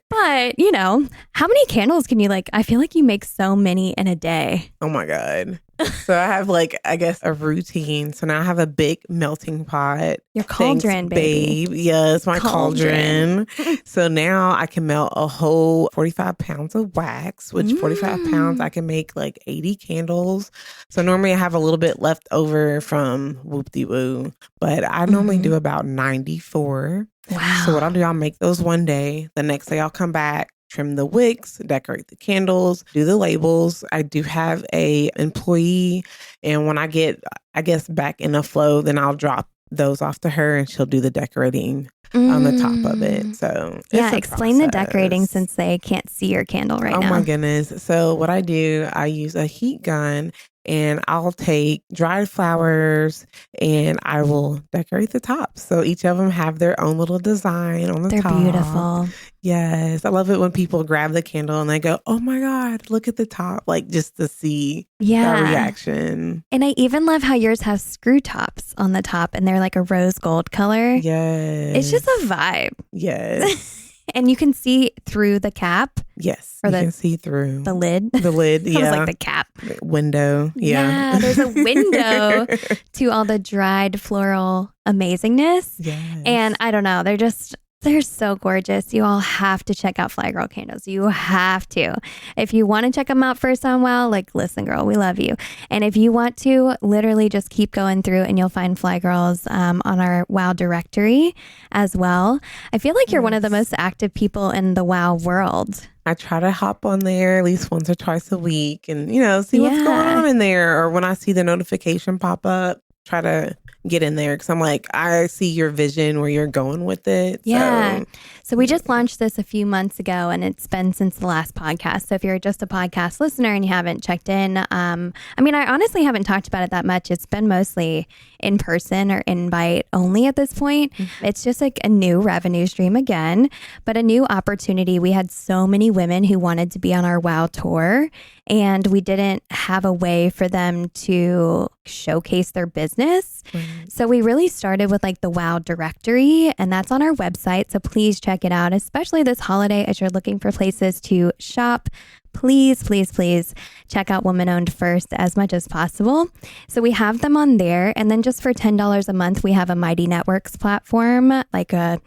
But, you know, how many candles can you like? I feel like you make so many in a day. Oh my God. So I have like, I guess, a routine. So now I have a big melting pot. Your cauldron, babe. Yes, my cauldron. So now I can melt a whole 45 pounds of wax, which 45 pounds, I can make like 80 candles. So normally I have a little bit left over from whoop-de-woo, but I normally do about 94. Wow. So what I'll do, I'll make those one day. The next day I'll come back, trim the wicks, decorate the candles, do the labels. I do have a employee, and when I get, I guess, back in the flow, then I'll drop those off to her and she'll do the decorating on the top of it. So yeah, explain the decorating since they can't see your candle right now. Oh my goodness. So what I do, I use a heat gun and I'll take dried flowers and I will decorate the top. So each of them have their own little design on the top. They're beautiful. Yes. I love it when people grab the candle and they go, oh my God, look at the top. Like just to see that reaction. And I even love how yours has screw tops on the top and they're like a rose gold color. Yes. It's just a vibe. Yes. And you can see through the cap. Yes. Or you can see through. The lid. The lid, yeah. It was like the cap. Window, yeah. Yeah, there's a window to all the dried floral amazingness. Yes. And I don't know, they're so gorgeous. You all have to check out F.L.Y Girl candles. You have to. If you want to check them out first on WOW, like, listen, girl, we love you. And if you want to, literally just keep going through and you'll find F.L.Y Girls on our WOW directory as well. I feel like you're one of the most active people in the WOW world. I try to hop on there at least once or twice a week and, see what's going on in there. Or when I see the notification pop up, try to get in there because I'm like, I see your vision where you're going with it. Yeah. So we just launched this a few months ago and it's been since the last podcast. So if you're just a podcast listener and you haven't checked in, I honestly haven't talked about it that much. It's been mostly in person or invite only at this point. It's just like a new revenue stream again, but a new opportunity. We had so many women who wanted to be on our WOW tour and we didn't have a way for them to showcase their business. So we really started with like the WOW directory and that's on our website. So please check it out, especially this holiday as you're looking for places to shop. Please, please, please check out Woman Owned first as much as possible. So we have them on there. And then just for $10 a month, we have a Mighty Networks platform, like a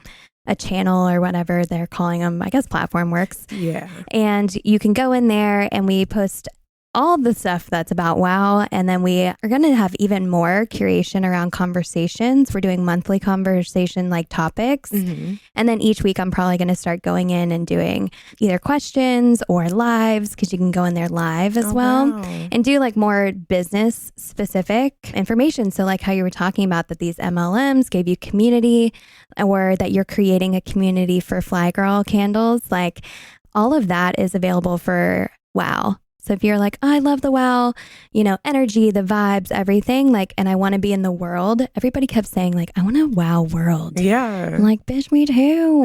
channel or whatever they're calling them. I guess platform works. Yeah. And you can go in there and we post all the stuff that's about WOW. And then we are going to have even more curation around conversations. We're doing monthly conversation like topics. And then each week I'm probably going to start going in and doing either questions or lives because you can go in there live as well and do like more business specific information. So like how you were talking about that these MLMs gave you community or that you're creating a community for F.L.Y Girl candles, like all of that is available for WOW. So if you're like, oh, I love the WOW, energy, the vibes, everything, like, and I want to be in the world. Everybody kept saying like, I want a WOW world. Yeah. I'm like, bitch, me too.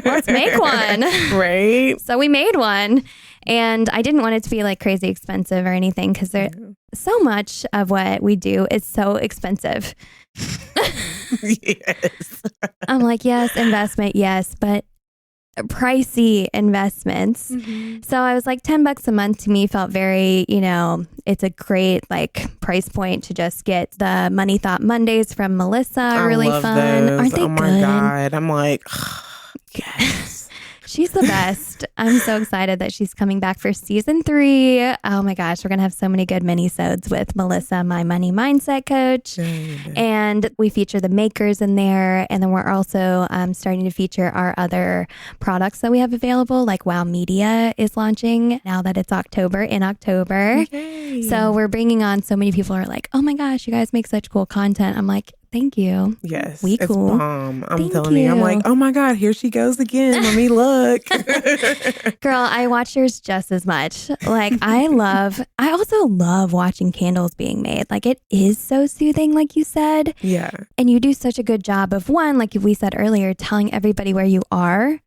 Let's make one. Right. So we made one, and I didn't want it to be like crazy expensive or anything, because so much of what we do is so expensive. Yes. I'm like, yes, investment, yes, but pricey investments. So I was like, $10 a month to me felt very, it's a great like price point to just get the Money Thought Mondays from Melissa. Really fun. Those. Aren't they good? Oh my God. I'm like, yes. She's the best. I'm so excited that she's coming back for season 3. Oh my gosh, we're going to have so many good mini-sodes with Melissa, my money mindset coach. And we feature the makers in there. And then we're also starting to feature our other products that we have available, like WOW Media is launching now that it's in October. Yay. So we're bringing on so many people who are like, oh my gosh, you guys make such cool content. I'm like, thank you. Yes. It's cool. Bomb. I'm Thank telling you. I'm like, oh my God, here she goes again. Let me look. Girl, I watch yours just as much. Like, I also love watching candles being made. Like, it is so soothing, like you said. Yeah. And you do such a good job of, one, like we said earlier, telling everybody where you are.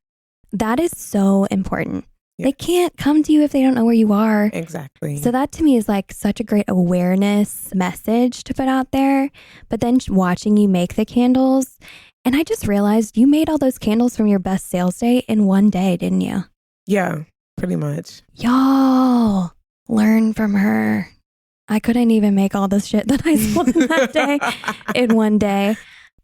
That is so important. They can't come to you if they don't know where you are. Exactly. So that to me is like such a great awareness message to put out there. But then watching you make the candles, and I just realized you made all those candles from your best sales day in one day, didn't you? Yeah, pretty much. Y'all, learn from her. I couldn't even make all this shit that I sold in that day in one day.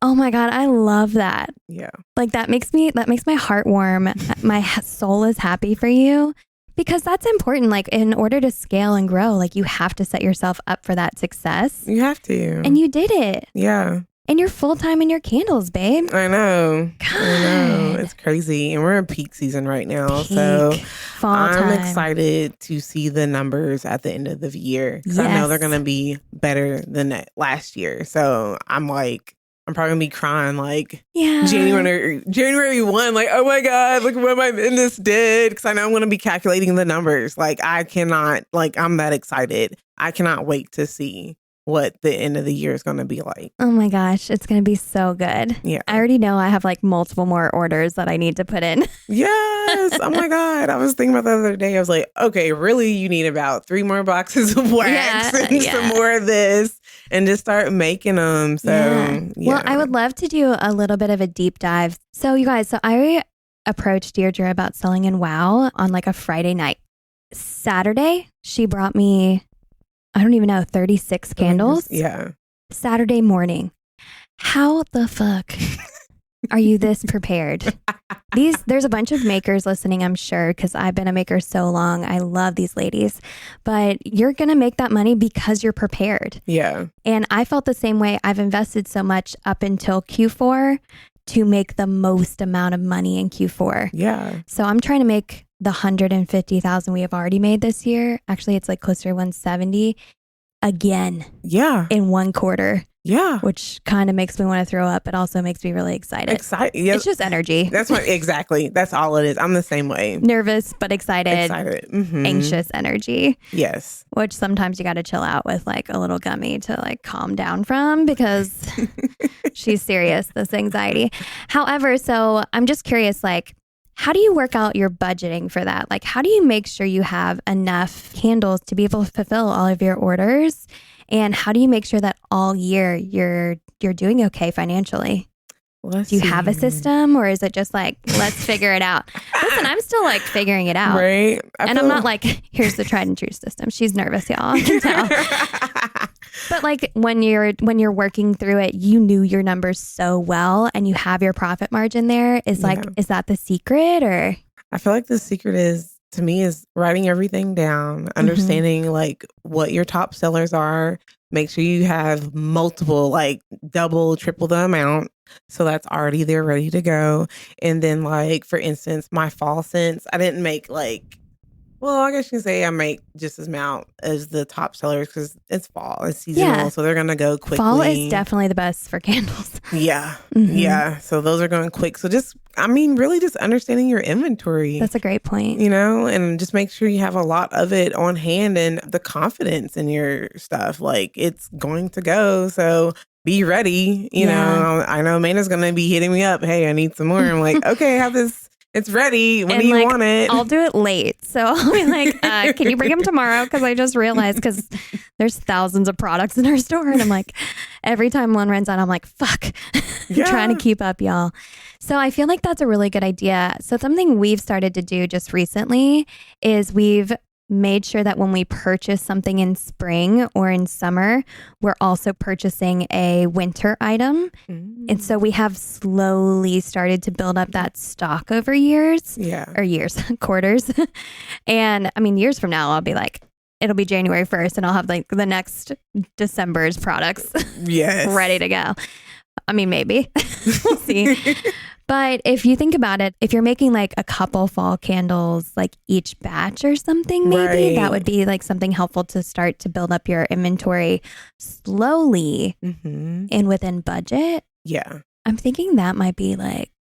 Oh my God, I love that. Yeah. Like that makes my heart warm. My soul is happy for you, because that's important. Like, in order to scale and grow, like, you have to set yourself up for that success. You have to. And you did it. Yeah. And you're full-time in your candles, babe. I know. God. I know. It's crazy. And we're in peak season right now. So I'm excited to see the numbers at the end of the year. Because I know they're going to be better than last year. So I'm probably gonna be crying like January 1, like, oh my God, look what my business did. Because I know I'm gonna be calculating the numbers. Like, I cannot, like, I'm that excited. I cannot wait to see what the end of the year is gonna be like. Oh my gosh, it's gonna be so good. Yeah. I already know I have like multiple more orders that I need to put in. Yes. Oh my God. I was thinking about the other day. I was like, okay, really, you need about 3 more boxes of wax and some more of this, and just start making them. So, Well, I would love to do a little bit of a deep dive. So you guys, I approached Dierdre about selling in WOW on like a Friday night. Saturday, she brought me, I don't even know, 36 candles. Yeah. Saturday morning. How the fuck are you this prepared? There's a bunch of makers listening, I'm sure, because I've been a maker so long. I love these ladies, but you're going to make that money because you're prepared. Yeah. And I felt the same way. I've invested so much up until Q4 to make the most amount of money in Q4. Yeah. So I'm trying to make the 150,000 we have already made this year. Actually, it's like closer to 170 again. Yeah. In one quarter. Yeah. Which kind of makes me want to throw up, but also makes me really excited. Yeah. It's just energy. That's what, exactly. That's all it is. I'm the same way. Nervous, but excited. Mm-hmm. Anxious energy. Yes. Which sometimes you got to chill out with like a little gummy to like calm down from, because she's serious, this anxiety. However, so I'm just curious, like, how do you work out your budgeting for that? Like, how do you make sure you have enough candles to be able to fulfill all of your orders? And how do you make sure that all year you're doing okay financially? Do you have a system, or is it just like, let's figure it out? Listen, I'm still like figuring it out. Right. And I'm not like, here's the tried and true system. She's nervous, y'all. I can tell. But like when you're working through it, you knew your numbers so well and you have your profit margin there. Is that the secret? Or I feel like the secret is, to me, is writing everything down, understanding like what your top sellers are. Make sure you have multiple, like double, triple the amount. So that's already there, ready to go. And then, like, for instance, my fall scents, I didn't make like Well, I guess you can say I make just as amount as the top sellers because it's fall, it's seasonal, so they're gonna go quickly. Fall is definitely the best for candles. Yeah, yeah. So those are going quick. So really just understanding your inventory. That's a great point. And just make sure you have a lot of it on hand and the confidence in your stuff. Like it's going to go. So be ready. You know, I know Amanda's gonna be hitting me up. Hey, I need some more. I'm like, okay, I have this. It's ready. When do you want it? I'll do it late. So I'll be like, can you bring them tomorrow? Because I just realized because there's thousands of products in our store. And I'm like, every time one runs out, I'm like, fuck. I'm trying to keep up, y'all. So I feel like that's a really good idea. So something we've started to do just recently is we've made sure that when we purchase something in spring or in summer, we're also purchasing a winter item. And so we have slowly started to build up that stock over years. Or quarters. And I mean, years from now, I'll be like, it'll be January 1st and I'll have like the next December's products ready to go. I mean, maybe. We'll see. But if you think about it, if you're making like a couple fall candles, like each batch or something, maybe that would be like something helpful to start to build up your inventory slowly and within budget. Yeah. I'm thinking that might be like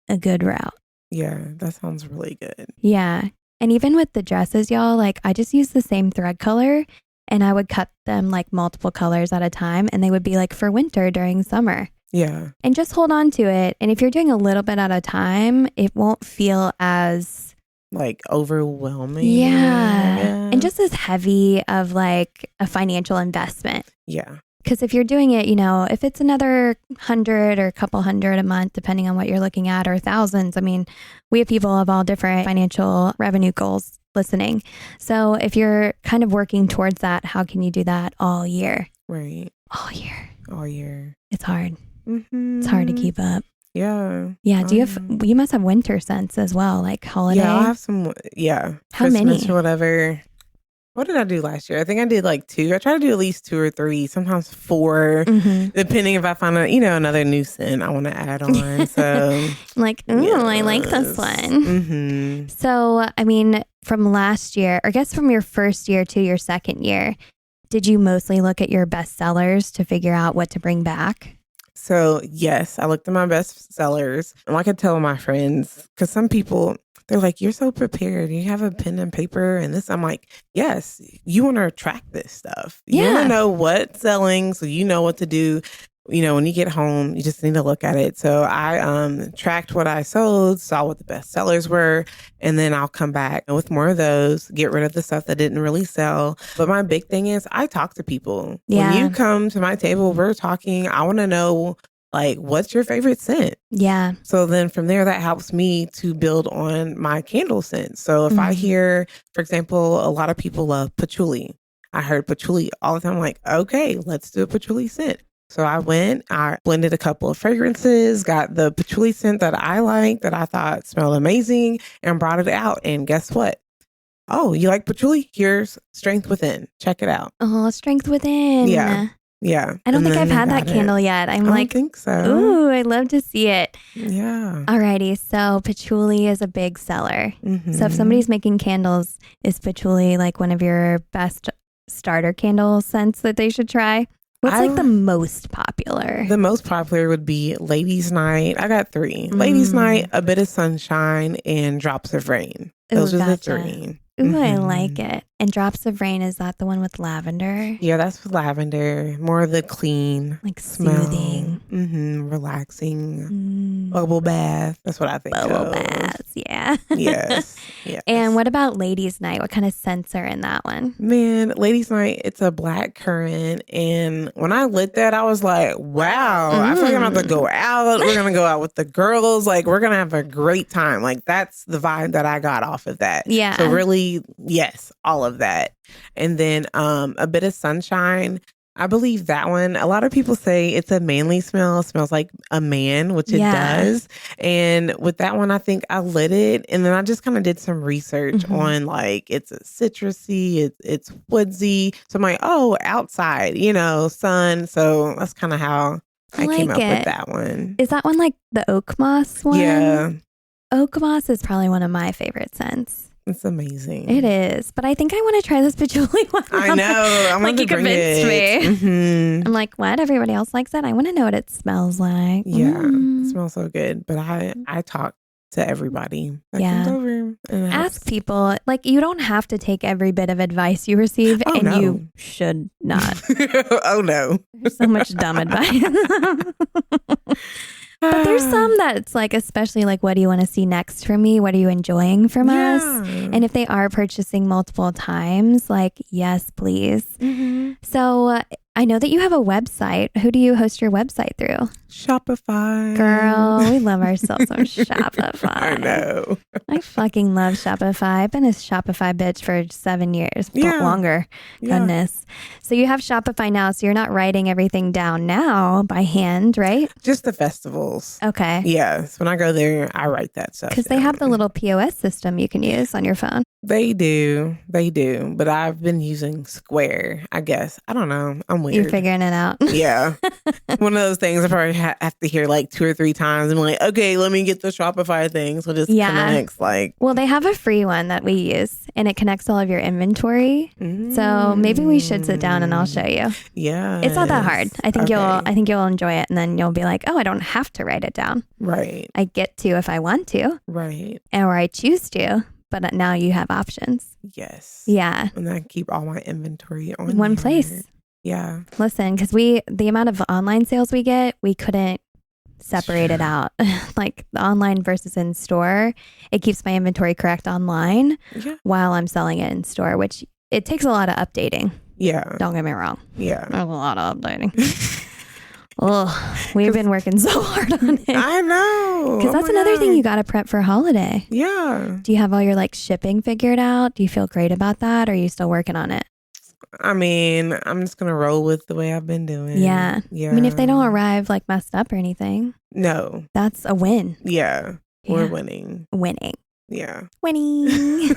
a good route. Yeah, that sounds really good. Yeah. And even with the dresses, y'all, like I just use the same thread color and I would cut them like multiple colors at a time and they would be like for winter during summer. Yeah. And just hold on to it. And if you're doing a little bit at a time, it won't feel as like overwhelming. Yeah. And just as heavy of like a financial investment. Yeah. Because if you're doing it, if it's another 100 or a couple hundred a month, depending on what you're looking at, or thousands, I mean, we have people of all different financial revenue goals listening. So if you're kind of working towards that, how can you do that all year? Right. All year. All year. It's hard. It's hard to keep up. Yeah. Yeah. You must have winter scents as well, like holiday? Yeah, I'll have some. Yeah. How Christmas many? Or whatever. What did I do last year? I think I did like 2. I try to do at least 2 or 3, sometimes 4, depending if I find another new scent I want to add on. So like, I like this one. So, I mean, from last year, or I guess from your first year to your second year, did you mostly look at your best sellers to figure out what to bring back? So, yes, I looked at my best sellers. And I could tell my friends, because some people, they're like, you're so prepared. You have a pen and paper and this. I'm like, yes, you want to track this stuff. You want to know what's selling so you know what to do. When you get home, you just need to look at it. So I tracked what I sold, saw what the best sellers were, and then I'll come back with more of those, get rid of the stuff that didn't really sell. But my big thing is I talk to people. Yeah. When you come to my table, we're talking. I want to know, like, what's your favorite scent? Yeah. So then from there, that helps me to build on my candle scent. So if I hear, for example, a lot of people love patchouli. I heard patchouli all the time. I'm like, okay, let's do a patchouli scent. So I blended a couple of fragrances, got the patchouli scent that I liked, that I thought smelled amazing, and brought it out. And guess what? Oh, you like patchouli? Here's Strength Within. Check it out. Oh, Strength Within. Yeah. Yeah. I don't think I've had that candle yet. I don't think so. Ooh, I'd love to see it. Yeah. Alrighty. So patchouli is a big seller. So if somebody's making candles, is patchouli like one of your best starter candle scents that they should try? What's like the most popular? The most popular would be Ladies' Night. I got 3. Ladies' Night, A Bit of Sunshine, and Drops of Rain. Those are the 3. Ooh, I like it. And Drops of Rain, is that the one with lavender? Yeah, that's with lavender. More of the clean, like soothing, relaxing, bubble bath. That's what I think. Bubble baths, yeah. Yes. And what about Ladies' Night? What kind of scents are in that one? Man, Ladies' Night, it's a black currant. And when I lit that, I was like, wow, I feel like I'm about to go out. We're going to go out with the girls. Like, we're going to have a great time. Like, that's the vibe that I got off of that. Yeah. So really, yes, all of that. And then A Bit of Sunshine. I believe that one, a lot of people say it's a manly smell. It smells like a man, which it does. And with that one, I think I lit it. And then I just kind of did some research on, like, it's a citrusy, it's woodsy. So I'm like, oh, outside, sun. So that's kind of how I came up with that one. Is that one like the oak moss one? Yeah. Oak moss is probably one of my favorite scents. It's amazing. It is. But I think I want to try this patchouli one. I know. I'm like you convinced me. Mm-hmm. I'm like, what? Everybody else likes it? I want to know what it smells like. Yeah. It smells so good. But I talk to everybody that comes over. And ask people. Like, you don't have to take every bit of advice you receive, you should not. Oh, no. There's so much dumb advice. But there's some that's like, especially like, what do you want to see next from me? What are you enjoying from us? And if they are purchasing multiple times, like, yes, please. Mm-hmm. So I know that you have a website. Who do you host your website through? Shopify. Girl, we love ourselves some Shopify. I know. I fucking love Shopify. I've been a Shopify bitch for 7 years. Longer. Goodness. So you have Shopify now, so you're not writing everything down now by hand, right? Just the festivals. Okay. Yes. When I go there, I write that stuff. Because they have the little POS system you can use on your phone. They do. But I've been using Square, I guess. I don't know. I'm weird. You're figuring it out. Yeah. One of those things I probably have to hear like 2 or 3 times. I'm like, okay, let me get the Shopify thing. So it just connects. Well, they have a free one that we use and it connects all of your inventory. So maybe we should sit down and I'll show you. Yeah. It's not that hard. I think you'll enjoy it, and then you'll be like, oh, I don't have to write it down. Right. I get to if I want to. Right. Or I choose to. But now you have options. Yes. Yeah. And I keep all my inventory on one place. Yeah. Listen, because the amount of online sales we get, we couldn't separate it out. Like the online versus in store, it keeps my inventory correct online while I'm selling it in store, which it takes a lot of updating. Yeah. Don't get me wrong. Yeah. There's a lot of updating. Oh, we've been working so hard on it. I know. Because that's another thing you got to prep for holiday. Yeah. Do you have all your like shipping figured out? Do you feel great about that? Or are you still working on it? I mean, I'm just going to roll with the way I've been doing. Yeah. Yeah. I mean, if they don't arrive like messed up or anything. No. That's a win. Yeah. We're winning. Yeah. Winning.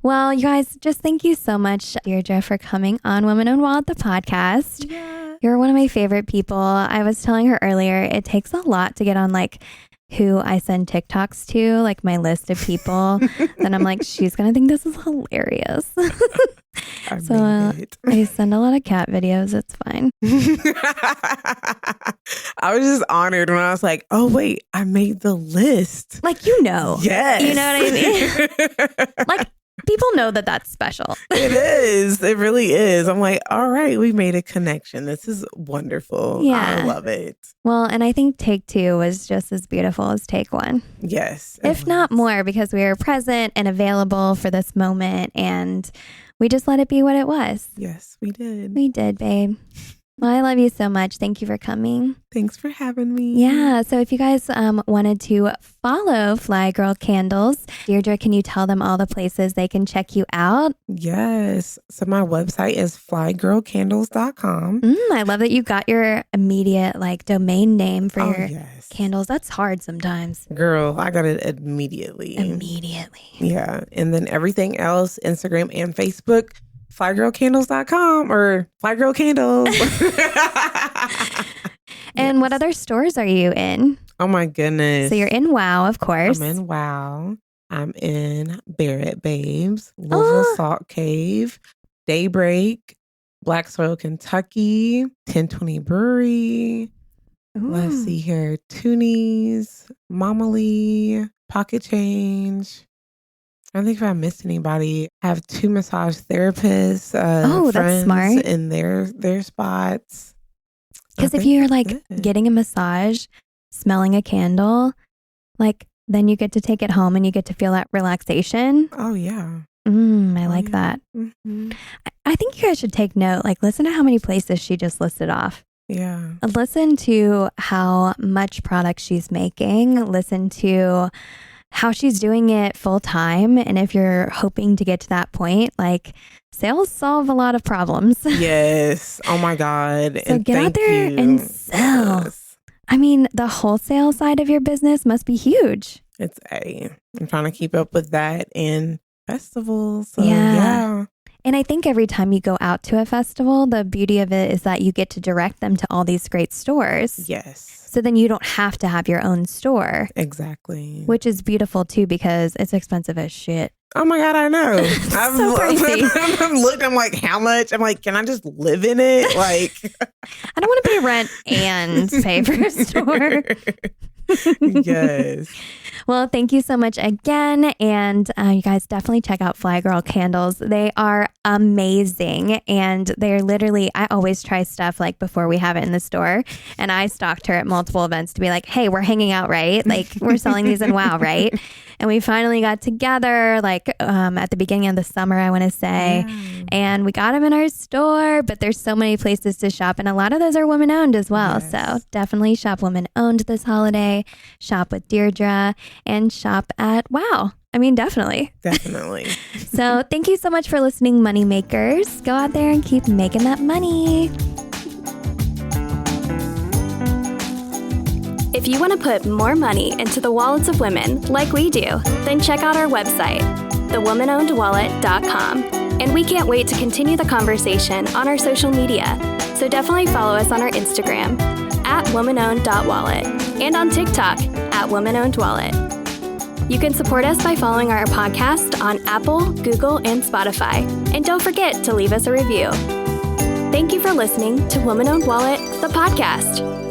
Well, you guys, just thank you so much, Dierdre, for coming on Woman Owned Wild, the podcast. Yeah. You're one of my favorite people. I was telling her earlier, it takes a lot to get on like who I send TikToks to, like my list of people. Then I'm like, she's going to think this is hilarious. I send a lot of cat videos. It's fine. I was just honored when I was like, oh, wait, I made the list. Like, you know. Yes. You know what I mean? Like, people know that that's special. It is. It really is. I'm like, all right, we made a connection. This is wonderful. Yeah. I love it. Well, and I think take 2 was just as beautiful as take 1. Yes. If not more, because we were present and available for this moment and we just let it be what it was. Yes, we did. We did, babe. Well, I love you so much. Thank you for coming. Thanks for having me. Yeah. So if you guys wanted to follow Fly Girl Candles, Dierdre, can you tell them all the places they can check you out? Yes. So my website is flygirlcandles.com. I love that you got your immediate like domain name for your candles. That's hard sometimes. Girl, I got it immediately. Yeah. And then everything else, Instagram and Facebook, flygirlcandles.com or Flygirl Candles. And what other stores are you in? Oh my goodness. So you're in WOW, of course. I'm in WOW. I'm in Barrett Babes, Louisville Salt Cave, Daybreak, Black Soil, Kentucky, 1020 Brewery. Ooh. Let's see here. Toonies, Mama Lee, Pocket Change. I don't think if I missed anybody. I have 2 massage therapists. That's smart. In their spots. Because if you're like getting a massage, smelling a candle, like then you get to take it home and you get to feel that relaxation. Oh, yeah. I like that. Mm-hmm. I think you guys should take note. Like, listen to how many places she just listed off. Yeah. Listen to how much product she's making. Listen to how she's doing it full time. And if you're hoping to get to that point, like sales solve a lot of problems. Yes. Oh my God. So get out there and sell. Yes. I mean, the wholesale side of your business must be huge. I'm trying to keep up with that and festivals. So, yeah. And I think every time you go out to a festival, the beauty of it is that you get to direct them to all these great stores. Yes. So then you don't have to have your own store. Exactly. Which is beautiful too, because it's expensive as shit. Oh my God, I know. So crazy. I'm like, how much? I'm like, can I just live in it? Like, I don't want to pay rent and pay for a store. Yes. Well, thank you so much again. And you guys definitely check out Fly Girl candles. They are amazing. And they're literally, I always try stuff like before we have it in the store. And I stalked her at multiple events to be like, hey, we're hanging out, right? Like we're selling these in WOW, right? And we finally got together like at the beginning of the summer, I want to say. Yeah. And we got them in our store, but there's so many places to shop. And a lot of those are women owned as well. Yes. So definitely shop women owned this holiday, shop with Dierdre, and shop at WOW. I mean, definitely. Definitely. So thank you so much for listening, money makers. Go out there and keep making that money. If you want to put more money into the wallets of women like we do, then check out our website, thewomanownedwallet.com. And we can't wait to continue the conversation on our social media. So definitely follow us on our Instagram @womanowned.wallet and on TikTok @womanownedwallet. You can support us by following our podcast on Apple, Google, and Spotify. And don't forget to leave us a review. Thank you for listening to Woman Owned Wallet, the podcast.